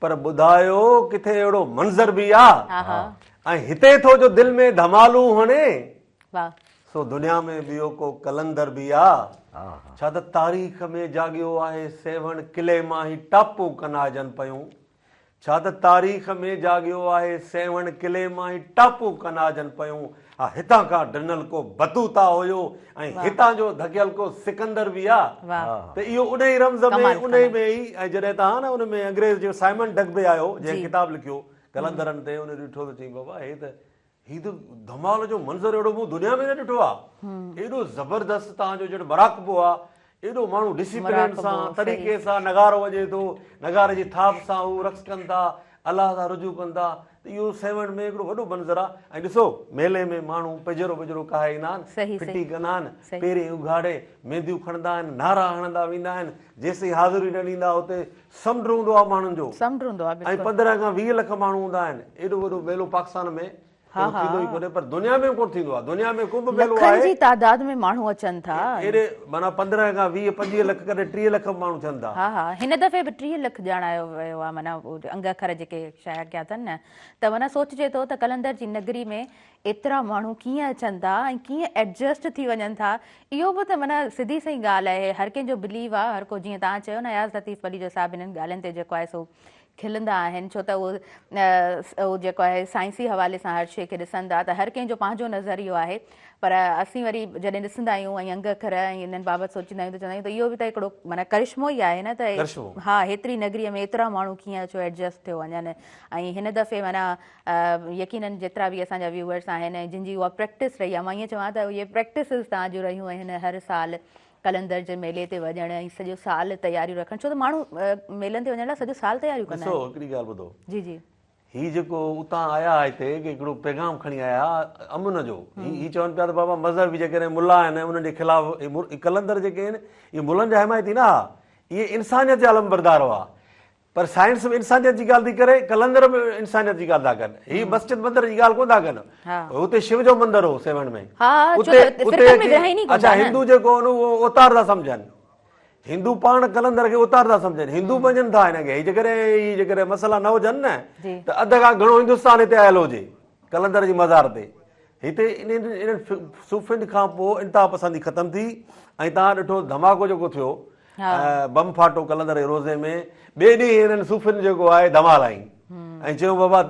पर ॿुधायो किथे अहिड़ो मंज़र बि आहे, ऐं हिते थो जो दिलि में धमालू हणे, सो दुनिया में ॿियो को कलंदर बि आहे। छा त तारीख़ में जाॻियो आहे सेवण किले मां ई टापू कनाजनि पियूं, छा त तारीख़ में जाॻियो आहे सेवण किले मां ई टापू कनाजनि पियूं, हितां खां ॾिनल को बतूता हुयो, ऐं हितां जो धकियल को सिकंदर बि आहे। त इहो उन ई रम्ज़ में, उन में ई, ऐं जॾहिं तव्हां न उन में अंग्रेज़ जो साइमन डगबे आयो, जंहिं किताब लिखियो कलंदरनि ते, उन ॾिठो त चई बाबा हीअ त धमाल जो मंज़र अहिड़ो मूं दुनिया में न ॾिठो आहे, एॾो ज़बरदस्त तव्हांजो जहिड़ो मराक़बो आहे, एॾो माण्हू डिसिप्लिन सां तरीक़े सां नगारो वॼे थो, नगारे जी थाप सां हू रक़्स कनि था, अलाह सां रुजू कनि था त इहो सेवण में हिकिड़ो वॾो मंज़र आहे। ऐं ॾिसो मेले में माण्हू पेजरो काहे ईंदा आहिनि, फिटी कंदा आहिनि, पेरी उघाड़े मेंदियूं खणंदा आहिनि, नारा हणंदा वेंदा आहिनि, जेसीं हाज़िरी न ॾींदा हुते समुंड हूंदो आहे माण्हुनि जो, ऐं 15 खां 20 लख माण्हू हूंदा आहिनि। एॾो वॾो मेलो पाकिस्तान में थींदो ई कोन्हे, पर दुनिया में कोन थींदो आहे। दुनिया में कुंभ मेलो आहे, जी तादाद में माण्हू अचनि था, एॾे माना 15 खां 20 25 लख करे 30 लख माण्हू थियनि था। हा हिन दफ़े बि 30 लख ॼाणायो वियो आहे, माना अंग अखर जेके शाया कया अथनि न, त माना सोचिजे थो त कलंदर जी नगरी में एतिरा माण्हू कीअं अचनि था ऐं कीअं एडजस्ट थी वञनि था। इहो बि त माना सिधी सही ॻाल्हि आहे, हर कंहिंजो बिलीव आहे, हर को जीअं तव्हां चयो न याज़ लतीफ़ अली जो साहिबु हिननि ॻाल्हियुनि ते जेको आहे सो खिलंदा आहिनि, छो त उहो जेको आहे साइंसी हवाले सां हर शइ खे ॾिसनि था, त हर कंहिंजो पंहिंजो नज़रियो आहे। पर असीं वरी जॾहिं ॾिसंदा आहियूं ऐं अंग अखर ऐं इन्हनि बाबति सोचींदा आहियूं त चवंदा आहियूं त इहो बि त हिकिड़ो माना करिश्मो ई आहे न, त हा हेतिरी नगरीअ में एतिरा माण्हू कीअं अचो एडजस्ट थियो वञनि। ऐं हिन दफ़े माना यकीननि जेतिरा बि असांजा व्यूअर्स आहिनि ऐं जिन जी उहा प्रैक्टिस रही आहे, मां ईअं चवां त इहे प्रैक्टिसिस तव्हांजूं रहियूं आहिनि हर साल कलंदर जे मेले ते वञण ऐं सॼो साल तयारियूं रखणु, छो त माण्हू मेलनि ते वञण लाइ सॼो साल तयारियूं कंदा आहिनि। हिकिड़ी ॻाल्हि ॿुधो, जी जी, हीउ जेको उतां आया हिते हिकिड़ो पैगाम खणी आया अमुन जो, हीउ चवनि पिया त बाबा मज़हबी जेकॾहिं मुला आहिनि उन्हनि जे ख़िलाफ़ु कलंदर जेके आहिनि इहे मुलनि जा हिमायती न हा, इहे इंसानियत जा अलमबरदार हुआ। पर साइंस में इंसानियत जी ॻाल्हि थी करे, कलंदर में इंसानियत जी ॻाल्हि था कनि। हीअ मस्जिद मंदर जी ॻाल्हि कोन था कनि, हुते शिव जो मंदर हो सेवण में, अच्छा हिंदू जेको उहो उतार था सम्झनि, हिंदू पाण कलंदर खे उतार था सम्झनि, हिंदू मञनि था हिनखे। जेकॾहिं मसइला न हुजनि न त अधु खां घणो हिंदुस्तान हिते आयल हुजे कलंदर जी मज़ार ते। हिते इन्हनि सूफ़ियुनि खां पोइ इंतिहा पसंदी ख़तमु थी, ऐं तव्हां ॾिठो धमाको जेको थियो, बम फाटो कलंदर जे रोज़े में, ॿिए ॾींहुं हिननि सूफ़ियुनि जेको आहे धमाल आई ऐं चयो बाबा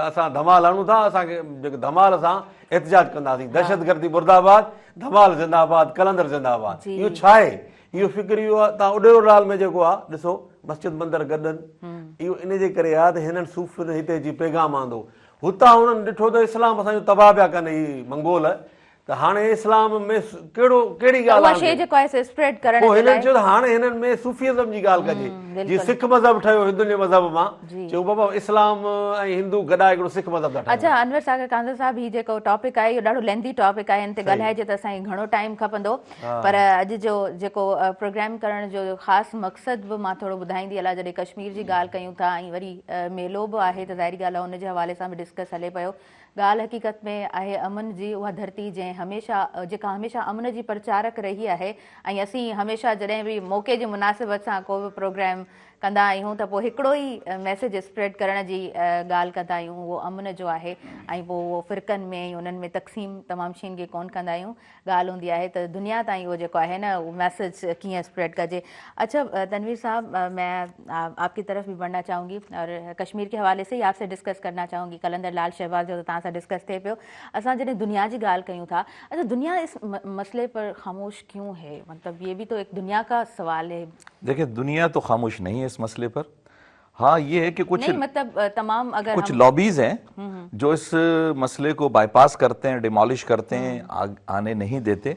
असां धमाल हणूं था, असांखे जेको धमाल सां एहतजाज कंदासीं, दहशतगर्दी मुर्दाबाद, धमाल ज़िंदाबाद, कलंदर ज़िंदाबाद। इहो छा आहे? इहो फिक्र इहो आहे, तव्हां उॾेरोलाल में जेको आहे ॾिसो मस्जिद मंदर गॾनि, इहो इन जे करे आहे त हिननि सूफ़ियुनि हिते जी पैगाम आंदो। हुतां हुननि ॾिठो त इस्लाम असांजो तबाह पिया कनि ही मंगोल, त हाणे इस्लाम में कहिड़ी ॻाल्हि आहे, हिननि चयो त हाणे हिननि में सूफ़ियज़म जी ॻाल्हि कजे। जीअं सिख मज़हब ठहियो हिंदुनि जे मज़हब मां, चयो बाबा इस्लाम ऐं हिंदू गॾाए हिकिड़ो सिख मज़हब था ठाहिनि। अच्छा अनवर सागर कांदर साहिब, हीउ जेको टॉपिक आहे इहो ॾाढो लेंदी टॉपिक आहे, हिन ते ॻाल्हाइजे त असांखे घणो टाइम खपंदो, पर अॼु जो जेको प्रोग्राम करण जो ख़ासि मक़सदु बि मां थोरो ॿुधाईंदी हलां। जॾहिं कश्मीर जी ॻाल्हि कयूं था ऐं वरी मेलो बि आहे, त ज़ाहिरी ॻाल्हि आहे हुनजे हवाले सां बि डिस्कस हले पियो। ॻाल्हि हक़ीक़त में आहे अमन जी, उहा धरती जेका हमेशह अमन जी प्रचारक रही आहे, ऐं असीं हमेशह जॾहिं बि मौक़े जी मुनासिबत सां को बि प्रोग्राम कंदा आहियूं त पोइ हिकिड़ो ई मैसेज स्प्रेड करण जी ॻाल्हि कंदा आहियूं, उहो अमन जो आहे। ऐं पोइ उहो फ़िरक़नि में उन्हनि में तक़सीम तमामु शयुनि खे कोन कंदा आहियूं। ॻाल्हि हूंदी आहे त दुनिया ताईं उहो जेको आहे न उहो मैसेज कीअं स्प्रेड कजे। अच्छा तनवीर साहब, मैं आपकी तरफ भी बढ़ना चाहूँगी और कश्मीर के हवाले से ही आपसे डिस्कस करना चाहूँगी। कलंदर लाल शहबाज जो तव्हां सां डिस्कस थिए पियो, असां जॾहिं दुनिया जी ॻाल्हि कयूं था, अच्छा दुनिया इस मसले पर खामोश क्यों है? मतलब ये भी तो एक दुनिया का सवाल है। देखिए दुनिया तो खामोश नहीं है इस मसले पर। हाँ ये है कि कुछ मतलब तमाम अगर कुछ लॉबीज हैं जो इस मसले को बाईपास करते हैं, डिमोलिश करते हैं, आने नहीं देते।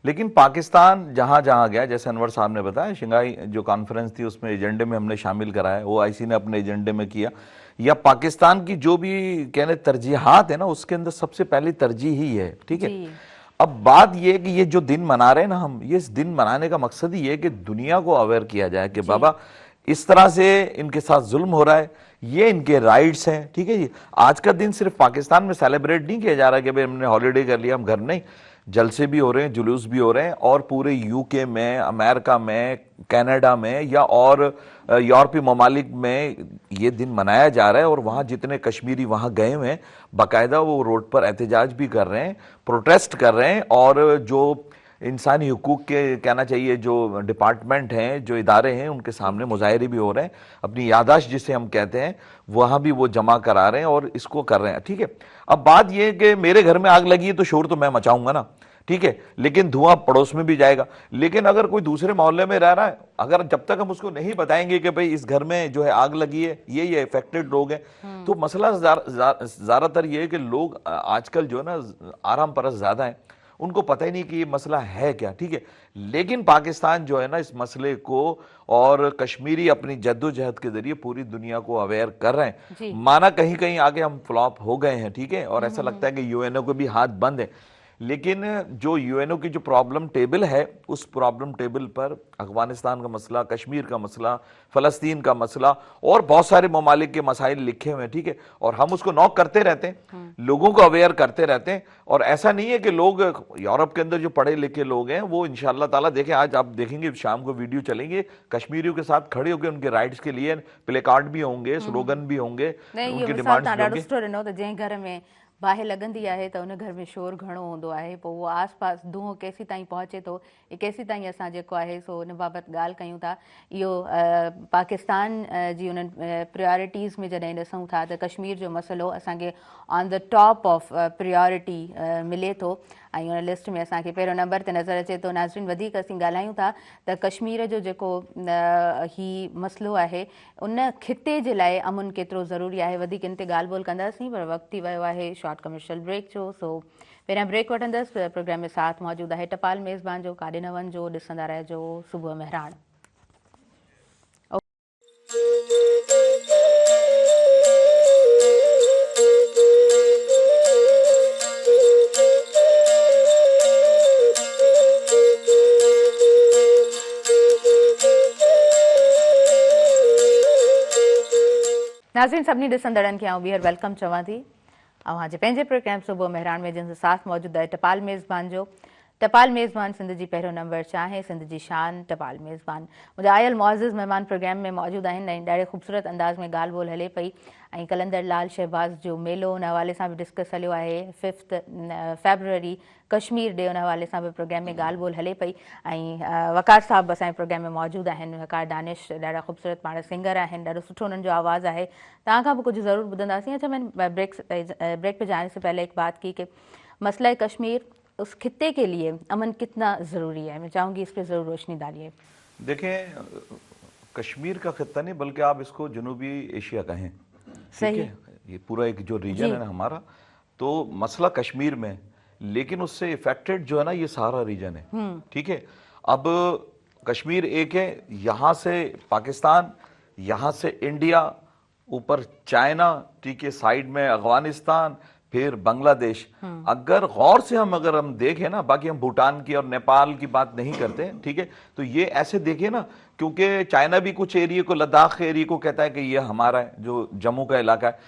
लेकिन पाकिस्तान जहाँ जहाँ गया, जैसे अनवर साहब ने बताया, शंघाई जो कॉन्फ्रेंस थी उसमें एजेंडे में हमने शामिल कराया, OIC ने अपने एजेंडे में किया, या पाकिस्तान की जो भी कहने तरजीहात है ना उसके अंदर सबसे पहली तरजीह ही है। ठीक है, अब बात ये है कि ये जो दिन मना रहे हैं ना हम, ये इस दिन मनाने का मकसद ही है कि दुनिया को अवेयर किया जाए कि बाबा इस तरह से इनके साथ जुल्म हो रहा है, ये इनके राइट्स हैं। ठीक है जी, आज का दिन सिर्फ पाकिस्तान में सेलिब्रेट नहीं किया जा रहा कि भाई हमने हॉलीडे कर लिया, हम घर नहीं, जलसे भी हो रहे हैं, जुलूस भी हो रहे हैं, और पूरे UK में, अमेरिका में, कनाडा में या और यूरोपीय ममालिक में ये दिन मनाया जा रहा है। और वहाँ जितने कश्मीरी वहाँ गए हुए हैं, बाकायदा वो रोड पर एहतजाज भी कर रहे हैं, प्रोटेस्ट कर रहे हैं, और जो इंसानी हुकूक के कहना चाहिए जो डिपार्टमेंट हैं, जो इदारे हैं, उनके सामने मुजाहरे भी हो रहे हैं, अपनी यादाश्त जिसे हम कहते हैं वहाँ भी वो जमा करा रहे हैं और इसको कर रहे हैं। ठीक है, अब बात ये है कि मेरे घर में आग लगी है तो शोर तो मैं मचाऊंगा ना, ठीक है, लेकिन धुआं पड़ोस में भी जाएगा। लेकिन अगर कोई दूसरे मोहल्ले में रह रहा है, अगर जब तक हम उसको नहीं बताएंगे कि भाई इस घर में जो है आग लगी है, ये इफेक्टेड लोग हैं, तो मसला ज़्यादातर ये है कि लोग आजकल जो है ना आराम परस्त ज़्यादा है, उनको पता ही नहीं कि ये मसला है क्या, ठीक है। लेकिन पाकिस्तान जो है ना इस मसले को और कश्मीरी अपनी जद्दोजहद के जरिए पूरी दुनिया को अवेयर कर रहे हैं। माना कहीं कहीं आगे हम फ्लॉप हो गए हैं, ठीक है, और ऐसा लगता है कि यूएनओ के भी हाथ बंद है, लेकिन जो यूएनओ की जो प्रॉब्लम टेबल है उस प्रॉब्लम टेबल पर अफगानिस्तान का मसला, कश्मीर का मसला, फ़लस्तीन का मसला और बहुत सारे ममालिक के मसाइल लिखे हुए हैं, ठीक है, और हम उसको नॉक करते रहते हैं, लोगों को अवेयर करते रहते हैं। और ऐसा नहीं है कि लोग यूरोप के अंदर जो पढ़े लिखे लोग हैं वो इंशाअल्लाह ताला, देखें आज आप देखेंगे शाम को वीडियो चलेंगे, कश्मीरियों के साथ खड़े होकर उनके राइट्स के लिए प्ले कार्ड भी होंगे, स्लोगन भी होंगे, उनकी डिमांड्स भी होंगे। बाहि लगंदी आहे त उन घर में शोर घणो हूंदो आहे, पोइ उहो आसपास धुओं केसीं ताईं पहुचे थो, केसीं ताईं असां जेको आहे सो उन बाबति ॻाल्हि कयूं था। इहो पाकिस्तान जी उन्हनि प्रायोरिटीज़ में जॾहिं ॾिसूं था त कश्मीर जो मसइलो असांखे on the top of priority मिले थो ऐं उन लिस्ट में असांखे पहिरियों नंबर ते नज़र अचे थो। नाज़रीन, वधीक असीं ॻाल्हायूं था त कश्मीर जो जेको ही मसइलो आहे उन खिते जे लाइ अमुन केतिरो ज़रूरी आहे, वधीक इन ते ॻाल्हि ॿोल कंदासीं, पर वक़्तु थी वियो आहे शॉर्ट कमर्शियल ब्रेक जो। सो पहिरियां ब्रेक वठंदसि। प्रोग्राम में साथ मौजूदु आहे टपाल मेज़बान जो, काॾे न वञिजो, ॾिसंदा रहिजो सुबुह मेहराण। नाज़रीन, सभिनी ॾिसंदड़नि खे आउं ॿीहर वेलकम चवां थी। ऐं हाणे पंहिंजे प्रोग्राम सुबुह मेहरान में जिन साथ मौजूदु आहे टपाल मेज़बान जो। टपाल मेज़बान सिंध जी पहिरियों नंबर चाहे सिंध जी शान टपाल मेज़बान। मुंहिंजा आयल मुआज़िज़ महिमान प्रोग्राम में मौजूदु आहिनि ऐं ॾाढे ख़ूबसूरत अंदाज़ में ॻाल्हि ॿोल हले पई ऐं कलंदर लाल शहबाज़ जो मेलो उन हवाले सां बि डिस्कस हलियो आहे। 5 फेबररी कश्मीर डे उन हवाले सां बि प्रोग्राम में ॻाल्हि ॿोल हले पई ऐं वकार साहब असांजे प्रोग्राम में मौजूदु आहिनि। वकार दानिश ॾाढा ख़ूबसूरत पाण सिंगर आहिनि, ॾाढो सुठो उन्हनि जो आवाज़ु आहे, तव्हां खां बि कुझु ज़रूरु ॿुधंदासीं। अच्छा, मैंने ब्रेक पे जाने से पहले एक बात की कि मसला कश्मीर उस खित्ते के लिए अमन कितना ज़रूरी है, मैं चाहूँगी इस पर ज़रूर रोशनी डालिए। देखें, कश्मीर का खित्ता नहीं बल्कि आप इसको जनूबी एशिया कहें, सही है? ये पूरा एक जो रीजन है ना हमारा, तो मसला कश्मीर में, लेकिन उससे इफेक्टेड जो है ना ये सारा रीजन है, ठीक है। अब कश्मीर एक है, यहाँ से पाकिस्तान, यहाँ से इंडिया, ऊपर चाइना, ठीक है, साइड में अफगानिस्तान, फिर बांग्लादेश। अगर गौर से अगर हम देखें ना, बाकी हम भूटान की और नेपाल की बात नहीं करते, ठीक है, तो ये ऐसे देखें ना, क्योंकि चाइना भी कुछ एरिया को, लद्दाख एरिया को कहता है कि ये हमारा है, जो जम्मू का इलाका है।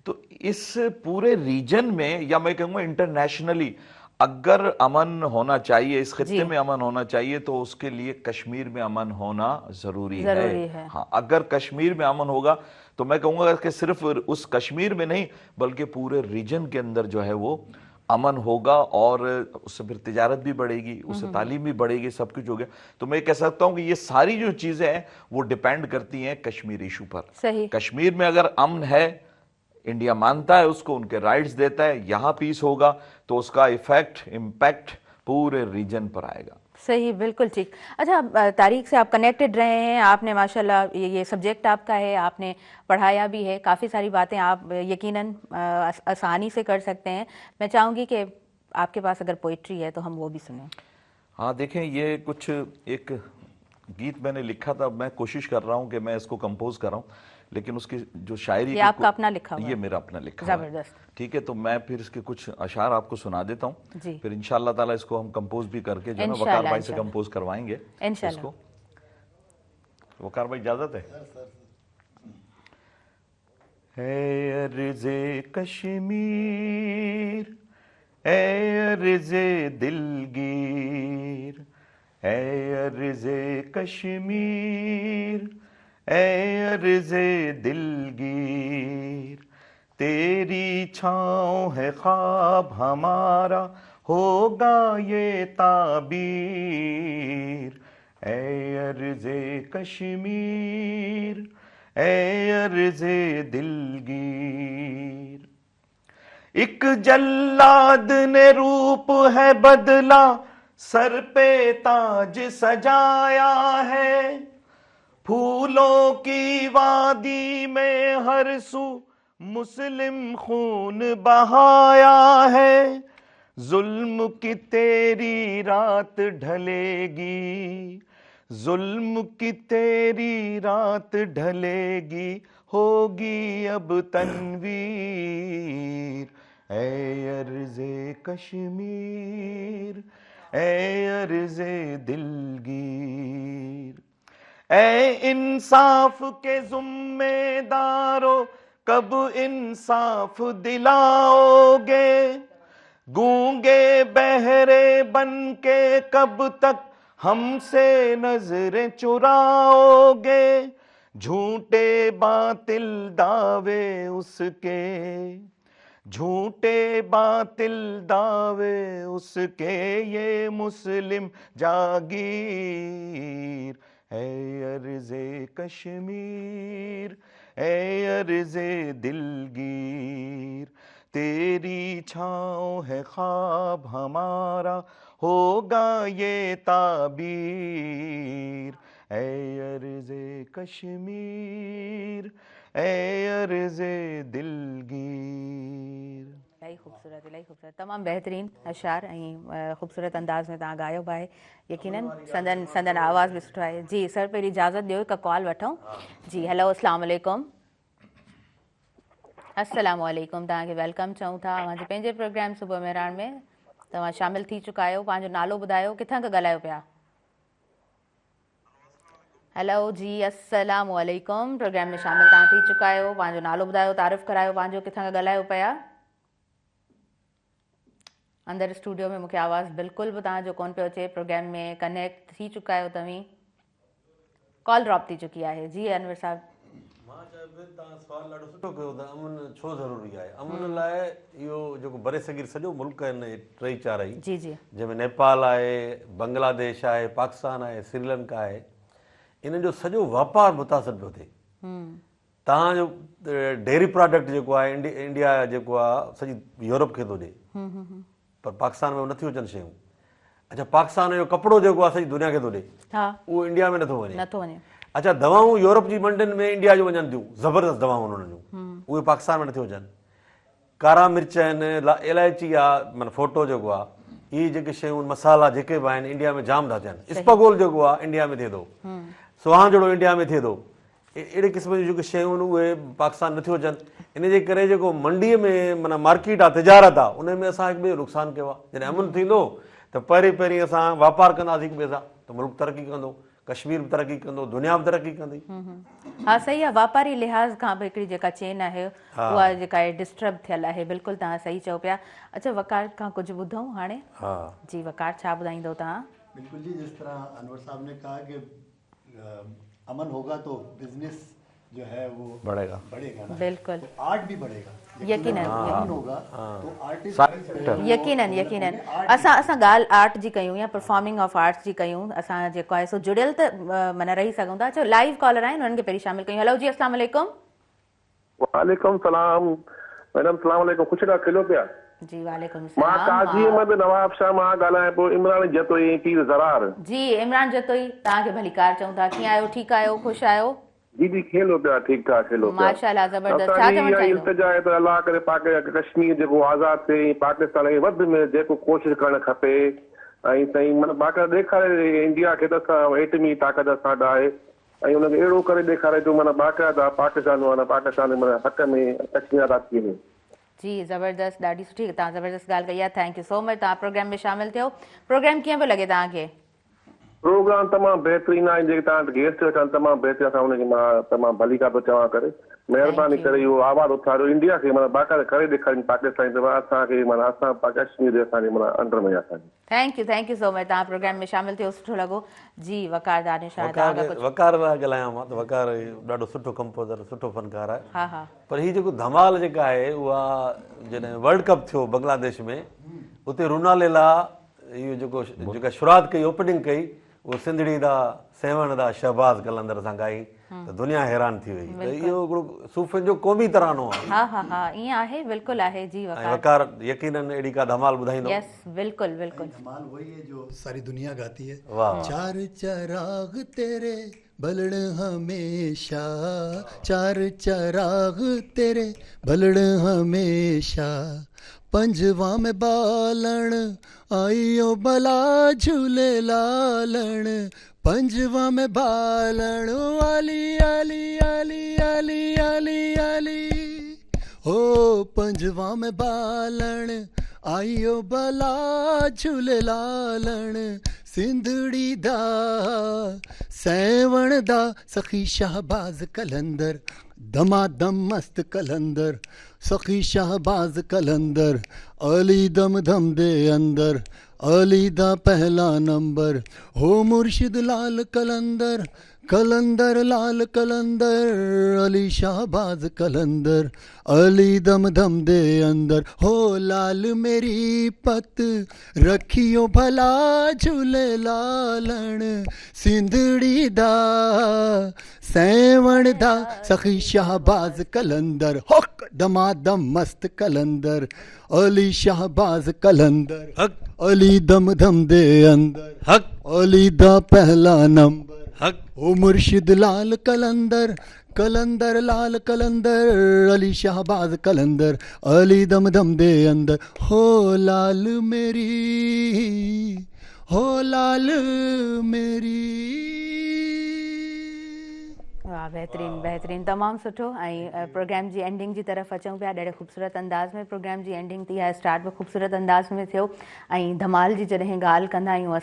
तो इस पूरे रीजन में, या मैं कहूँगा इंटरनेशनली, अगर अमन होना चाहिए, इस खित्ते में अमन होना चाहिए, तो उसके लिए कश्मीर में अमन होना जरूरी है। हाँ, अगर कश्मीर में अमन होगा तो मैं कहूँगा कि सिर्फ उस कश्मीर में नहीं बल्कि पूरे रीजन के अंदर जो है वो अमन होगा और उससे फिर तिजारत भी बढ़ेगी, उससे तालीम भी बढ़ेगी, सब कुछ हो गया। तो मैं कह सकता हूँ कि ये सारी जो चीज़ें हैं वो डिपेंड करती हैं कश्मीर इशू पर। सही। कश्मीर में अगर अमन है, इंडिया मानता है उसको, उनके राइट्स देता है, यहाँ पीस होगा तो उसका इम्पैक्ट पूरे रीजन पर आएगा। सही, बिल्कुल ठीक। अच्छा, तारीख से आप कनेक्टेड रहे हैं, आपने माशाल्लाह ये सब्जेक्ट आपका है, आपने पढ़ाया भी है, काफ़ी सारी बातें आप यकीनन आसानी से कर सकते हैं। मैं चाहूँगी कि आपके पास अगर पोइट्री है तो हम वो भी सुनें। हाँ, देखें, ये कुछ एक गीत मैंने लिखा था, मैं कोशिश कर रहा हूँ कि मैं इसको कंपोज कर रहा हूँ, लेकिन उसकी जो शायरी, ये आपका अपना लिखा हुआ है? ये मेरा अपना लिखा हुआ है, ठीक है। तो मैं फिर इसके कुछ अशार आपको सुना देता हूँ, फिर इंशाअल्लाह ताला इसको हम कंपोज भी करके जो है ना वकार भाई से कंपोज करवाएंगे इसको। वकार भाई, इजाजत है? अर्ज़े कश्मीर, अर्ज़े दिलगीर, अर्ज़े कश्मीर, अर्ज़े दिलगीर, तेरी छाँव है ख्वाब हमारा, होगा ये ताबीर। अर्ज़े कश्मीर, अर्ज़े दिलगीर, एक जल्लाद ने रूप है बदला, सर पे ताज सजाया है, फूलों की वादी में हर सू मुस्लिम खून बहाया है, जुल्म की तेरी रात ढलेगी, जुल्म की तेरी रात ढलेगी, होगी अब तनवीर। ऐ अर्ज़े कश्मीर, ऐ अर्ज़े दिलगीर, ऐ इंसाफ के ज़िम्मेदारों कब इंसाफ दिलाओगे, गूंगे बहरे बन के कब तक हमसे नजरें चुराओगे, झूठे बातिल दावे उसके, झूठे बातिल दावे उसके, ये मुस्लिम जागीर। ऐ अर्ज़े कश्मीर, ऐ अर्ज़े दिलगीर, तेरी छाँव है ख्वाब हमारा, होगा ये ताबीर। ऐ अर्ज़े कश्मीर, ऐ अर्ज़े दिलगीर। इलाही ख़ूबसूरत, तमामु बहितरीन अशार ऐं ख़ूबसूरत अंदाज़ में तव्हां ॻायो बि आहे। यकीनन संदन आवाज़ बि सुठो आहे। जी सर, पहिरीं इजाज़त ॾियो हिकु कॉल वठूं। जी हेलो, अस्सलाम वालेकुम। अस्सलाम वालेकुम, तव्हांखे वेलकम चऊं था अवांजे पंहिंजे प्रोग्राम सुबुह मेहरान में। तव्हां शामिल थी चुका आहियो। पंहिंजो नालो ॿुधायो, किथां खां ॻाल्हायो पिया? हेलो जी, अस्सलाम वालेकुम, प्रोग्राम में शामिल तव्हां थी चुका आहियो। पंहिंजो नालो ॿुधायो, तारीफ़ करायो पंहिंजो, किथां खां ॻाल्हायो पिया? अंदरि स्टूडियो में मूंखे आवाज़ बिल्कुलु बि तव्हांजो कोन पियो अचे। प्रोग्राम में कनेक्ट थी चुका आहियो तव्हीं, कॉल ड्रॉप थी चुकी आहे। जी अनवर साहब, मां चयो तव्हां सुवालु ॾाढो सुठो कयो त अमन छो ज़रूरी आहे। अमन लाइ इहो जेको बरे सगीर सॼो मुल्क आहिनि, टे चार ई, जी जी, जंहिंमें नेपाल आहे, बांग्लादेश आहे, पाकिस्तान आहे, श्रीलंका आहे, इन्हनि जो सॼो वापारु मुतासिर पियो थिए। तव्हांजो डेयरी प्रोडक्ट जेको आहे इंडिया जेको आहे सॼी यूरोप खे थो ॾिए, पर पाकिस्तान में नथियूं अचनि शयूं। अच्छा, पाकिस्तान जो कपिड़ो जेको आहे सॼी दुनिया खे थो ॾिए, उहो इंडिया में नथो वञे। अच्छा, दवाऊं यूरोप जी मंडियुनि में इंडिया जो वञनि थियूं, ज़बरदस्त दवाऊं उन्हनि जूं, उहे पाकिस्तान में नथियूं अचनि। कारा मिर्च आहिनि, इलायची आहे, माना फोटो जेको आहे, इहे जेके शयूं मसाला जेके बि आहिनि इंडिया में जाम था थियनि। इस्पगोल जेको आहे इंडिया में थिए थो, सुहाण जहिड़ो इंडिया में थिए थो। अहिड़े क़िस्म जूं जेके शयूं आहिनि उहे पाकिस्तान नथियूं अचनि। इन जे करे जेको मंडीअ में माना मार्केट आहे, तिजारत आहे, उन में असां हिकु ॿिए जो नुक़सानु कयो आहे। जॾहिं अमन थींदो त पहिरीं असां वापारु कंदासीं हिकु ॿिए सां, त मुल्क तरक़ी कंदो, कश्मीर बि तरक़ी कंदो, दुनिया बि तरक़ी कंदी। हाँ सही आहे। वापारी लिहाज़ खां बि हिकिड़ी जेका चेन आहे उहा जेका आहे डिस्टर्ब थियल आहे। बिल्कुलु तव्हां सही चओ पिया। अच्छा, वकार खां कुझु ॿुधूं हाणे? हा जी, वकार छा ॿुधाईंदो तव्हां? बिल्कुल जी, जिस तरह अनवर साहब ने कहा कि अमन होगा तो बिजनेस जो है वो बढ़ेगा ना, बिल्कुल, तो आर्ट भी बढ़ेगा। यकीनन होगा तो आर्टिस्ट यकीनन असां ॻाल्हि आर्ट जी कयूं या परफॉर्मिंग ऑफ आर्ट्स जी कयूं, असां जेको आहे सो जुड़ियल त माना रही सघूं था। अच्छा, लाइव कॉलर आहिनि, उन्हनि खे पहिरीं शामिल कयूं। हेलो जी, अस्सलाम वालेकुम। वालेकुम सलाम मैडम, सलाम वालेकुम। कुछ ना खिलो पिया जी, वालेकुम सलाम। मां काजी अहमद नवाब शाह मां ॻाल्हायां पियो, इमरान जतोई पीर ज़रार। जी इमरान जतोई, तव्हांखे भली कार चऊं था। कीअं आहियो? ठीकु आहियो? ख़ुशि आहियो? जी खेलो पिया, ठीक ठाक खेलो पिया, माशाल्लाह, ज़बरदस्त। छा चवण चाहींदो? इल्तिजा आहे त अल्लाह करे पाक कश्मीर जेको आज़ाद थिए, पाकिस्तान खे वधि में जेको कोशिशि करणु खपे। ऐं साईं माना बाक़ाइदा ॾेखारे इंडिया खे त असां एटमी ताक़त सां आहे, ऐं हुनखे अहिड़ो करे ॾेखारे जो माना बाक़ाइदा पाकिस्तान माना हक़ में कश्मीर आज़ाद थी वञे। जी ज़बरदस्त, ॾाढी सुठी, तव्हां ज़बरदस्त ॻाल्हि कई आहे। थैंक यू सो मच, तव्हां प्रोग्राम में शामिल थियो। प्रोग्राम कीअं पियो लॻे तव्हांखे? प्रोग्राम तमामु बहितरीन आहे। जेके तव्हां गेस्ट अचनि तमामु बहितरीन, असां हुनखे मां तमामु भली का थो चवां करे, महिरबानी करे इहो आवाज़ उथारियो, इंडिया खे माना बाक़ाइदा करे ॾेखारियो पाकिस्तान ते असांखे माना असां कश्मीर असांजे माना अंडर में असांजे। थैंक यू सो मच, तव्हां प्रोग्राम में शामिल थियो, सुठो लॻो। जी वकार दानिश, वकार लाइ ॻाल्हायां मां त वकार ॾाढो सुठो कंपोज़र, सुठो फनकार आहे। हा हा, पर हीअ जेको धमाल जेका आहे उहा जॾहिं वर्ल्ड कप थियो बांग्लादेश में, उते रोनालेला इहो जेका शुरूआत कई, ओपनिंग कई, उहो सिंधड़ी दा सेवण दा शहबाज़ कलंदर सां गाई, त दुनिया हैरान थी वई। त इहो हिकिड़ो सूफ़नि जो क़ौमी तरानो आहे। हा हा हा, ईअं आहे, बिल्कुलु आहे। जी वकार यकीनन अहिड़ी का धमाल ॿुधाईंदो। यस बिल्कुलु बिल्कुलु, धमाल वही है जो सारी दुनिया गाती है। वाह, चार चराग तेरे बलण हमेशा, चार चराग तेरे बलण हमेशा, पंजवा में बालण आइयो भला झूले लालण, पंजवा में बालण आली आली आली आली आली आली, ओ पंजवा में बालण आइयो भला झूले लालण, सिंधड़ी दा सैवण दा सखी शाहबाज कलंदर, दमादम मस्त कलंदर, सखी शाहबाज कलंदर, अली दम धम दे अंदर, अली दा पहला नंबर, हो मुर्शिद लाल कलंदर, कलंदर लाल कलंदर, अली शाहबाज कलंदर, अली दम धम दे अंदर, हो लाल मेरी पत रखियो भला झूले लालण, सिंधड़ी दा सैवण दा सखी शाहबाज कलंदर, हक दमादम मस्त कलंदर, अली शाहबाज कलंदर, हक अली दम धम दे अंदर, हक अली दा पहला नंबर, हक ओ मुर्शिद लाल कलंदर, कलंदर लाल कलंदर, अली शाहबाज कलंदर, अली दम धम दे अंदर, हो लाल मेरी, हो लाल मेरी। वाह, बेहतरीन बेहतरीन, तमामु सुठो। ऐं प्रोग्राम जी एंडिंग जी तरफ़ अचूं पिया। ॾाढे ख़ूबसूरत अंदाज़ में प्रोग्राम जी एंडिंग थी आहे, स्टार्ट बि ख़ूबसूरत अंदाज़ में थियो। ऐं धमाल जी जॾहिं ॻाल्हि कंदा आहियूं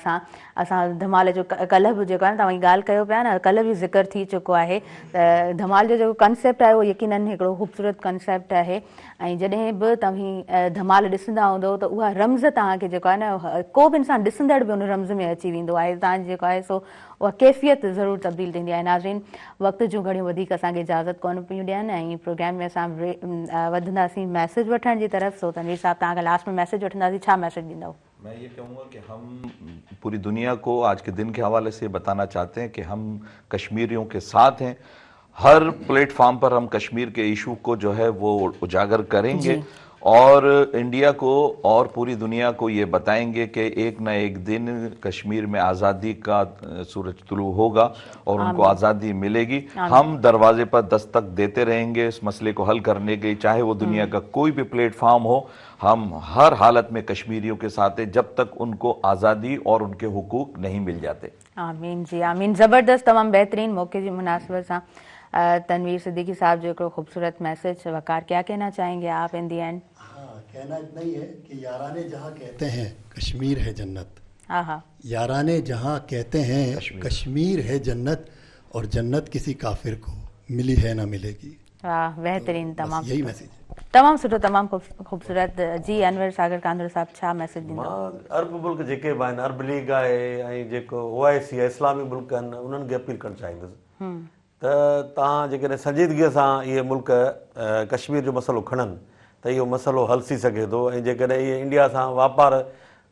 असां धमाल जो कल्ह बि जेको आहे न तव्हां ॻाल्हि कयो पिया न, कल्ह बि ज़िक्र थी चुको आहे त धमाल जो जेको कंसेप्ट आहे उहो यकीनन हिकिड़ो ख़ूबसूरत कंसेप्ट आहे। ऐं जॾहिं बि तव्हां धमाल ॾिसंदा हूंदो त उहा रम्ज़ तव्हांखे जेको आहे न, को बि इंसानु ॾिसंदड़ बि उन रम्ज़ में अची वेंदो आहे, तव्हांजी जेको आहे सो उहा कैफ़ियत ज़रूरु तब्दील थींदी आहे। नाज़रीन, वक़्त जूं घणियूं वधीक असांखे इजाज़त कोन पियूं ॾियनि, ऐं प्रोग्राम में असां वधंदासीं मैसेज वठण जी तरफ़। सो तनवीर साहब, तव्हां लास्ट में मैसेज वठंदासीं, छा मैसेज ॾींदव? मैं ये कहूँगा कि हम पूरी दुनिया को आज के दिन के हवाले से बताना चाहते हैं कि हम कश्मीरियों के साथ हैं। हर प्लेटफॉर्म पर हम कश्मीर के इशू को जो है वो उजागर करेंगे और इंडिया को और पूरी दुनिया को ये बताएंगे कि एक न एक दिन कश्मीर में आज़ादी का सूरज तुलू होगा और उनको आज़ादी मिलेगी। हम दरवाजे पर दस्तक देते रहेंगे इस मसले को हल करने के, चाहे वो दुनिया का कोई भी प्लेटफॉर्म हो। हम हर हालत में कश्मीरियों के साथ हैं जब तक उनको आज़ादी और उनके हुकूक नहीं मिल जाते। आमीन जी आमीन। ज़बरदस्त, तमामु बेहतरीन। मौके की मुनासिबत सां तनवीर सिद्दीकी साहब जो एक खूबसूरत मैसेज। वकार, क्या कहना चाहेंगे आप इन दी एंड? हाँ, कहना इतना ही है कि याराने जहाँ कहते हैं कश्मीर है जन्नत, हाँ, याराने जहाँ कहते हैं कश्मीर है जन्नत, और जन्नत किसी काफिर को मिली है ना मिलेगी। वाह, बेहतरीन, तमामु यही मैसेज, तमामु सुठो, तमामु ख़ूबसूरत। जी अनवर सागर कांदड़ साहब, छा मैसेज ॾींदव? अरब मुल्क जेके बि आहिनि, अरब लीग आहे ऐं जेको OIC आहे, इस्लामी मुल्क आहिनि, उन्हनि खे अपील करणु चाहींदुसि त तव्हां जेकॾहिं संजीदगीअ सां इहे मुल्क कश्मीर जो मसइलो खणनि त इहो मसइलो हल थी सघे थो। ऐं जेकॾहिं इहे इंडिया सां वापार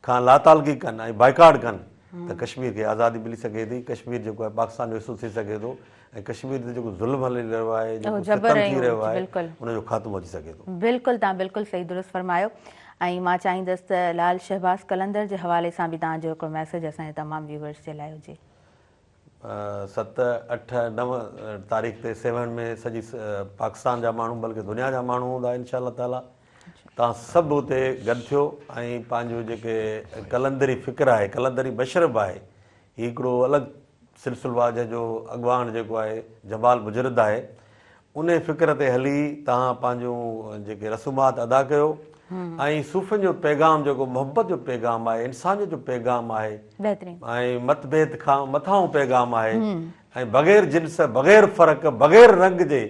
खां लातालगी कनि ऐं बाइकाट कनि त कश्मीर खे आज़ादी मिली सघे थी, कश्मीर जेको आहे पाकिस्तान जो हिसो थी सघे थो, ऐं कश्मीर ते जेको ज़ुल्म हली रहियो आहे, जेको सितम थी रहियो आहे, उनजो ख़ात्मो थी सघे थो। बिल्कुलु, तव्हां बिल्कुलु सही दुरुस्त फरमायो। ऐं मां चाहींदसि त लाल शहबाज़ कलंदर जे हवाले सां बि तव्हांजो हिकिड़ो मैसेज असांजे तमामु व्यूवर्स जे लाइ हुजे। 7, 8, 9 तारीख़ ते 7 में सॼी पाकिस्तान जा माण्हू, बल्कि दुनिया जा माण्हू हूंदा इंशा अल्लाह ताला। तव्हां सभु हुते गॾु थियो ऐं पंहिंजो जेके कलंदरी फ़िक्र आहे, कलंदरी मशरब आहे, हीउ हिकिड़ो अलॻि सिलसिलो आहे जंहिंजो अॻवान जेको आहे जमाल मुजरद आहे, उन फ़िक्र ते हली तव्हां पंहिंजूं जेके रसूमात अदा कयो ऐं सूफ़नि जो पैगाम जेको मोहबत जो पैगाम आहे, इंसानियत जो पैगाम आहे, ऐं मतभेद खां मथां पैगाम आहे, ऐं बग़ैर जिन्स, बग़ैर फ़र्क़ु, बग़ैर रंग जे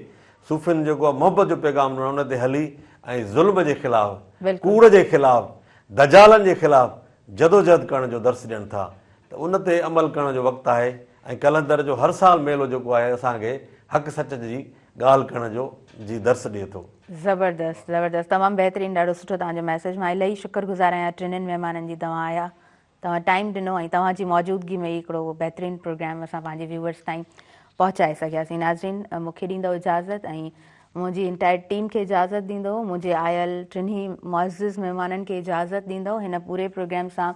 सूफ़िन जेको आहे मोहबत जो पैगाम ॾिनो, उन ते हली ऐं ज़ुल्म जे ख़िलाफ़, कूड़ जे ख़िलाफ़, दजालनि जे ख़िलाफ़ जदोजहद करण जो दर्स ॾियनि था, त उन ते अमल करण जो वक़्तु आहे। ऐं कलंदर जो हर साल मेलो जेको आहे असांखे हक़ सच जी ॻाल्हि करण जो जी दर्स ॾिए थो। ज़बरदस्त ज़बरदस्त, तमामु बहितरीनु, ॾाढो सुठो तव्हांजो मैसेज। मां इलाही शुक्रगुज़ार आहियां टिनिनि महिमाननि जी, तव्हां आया, तव्हां टाइम ॾिनो ऐं तव्हांजी मौजूदगी में हिकिड़ो बहितरीनु प्रोग्राम असां पंहिंजे व्यूवर्स ताईं पहुचाए सघियासीं। नाज़रीन, मूंखे ॾींदव इजाज़त ऐं मुंहिंजी इंटायर टीम खे इजाज़त ॾींदो, मुंहिंजे आयल टिन्ही मुअज़्ज़िज़ महिमाननि खे इजाज़त ॾींदो। हिन पूरे प्रोग्राम सां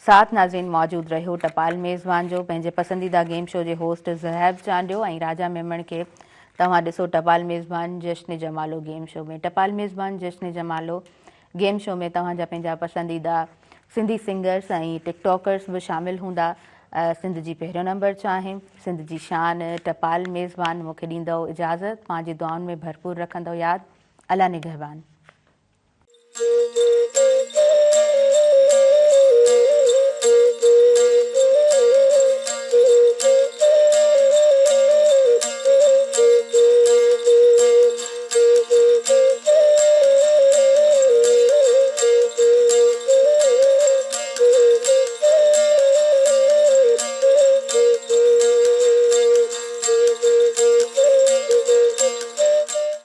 साथ नाज़रीन मौजूदु रहियो टपाल मेज़बान जो, पंहिंजे पसंदीदा गेम शो जे होस्ट ज़हैब चांडियो ऐं राजा मेमण खे तव्हां ॾिसो टपाल मेज़बान जश्न जमालो गेम शो में। टपाल मेज़बान जश्न जमालो गेम शो में तव्हांजा पंहिंजा पसंदीदा सिंधी सिंगर्स ऐं टिकटॉकर्स बि शामिलु हूंदा। सिंध जी पहिरियों नंबर चाहे सिंध जी शान टपाल मेज़बान मूंखे ॾींदव इजाज़त, पंहिंजी दुआउनि में भरपूर रखंदव यादि। अला निगहबान।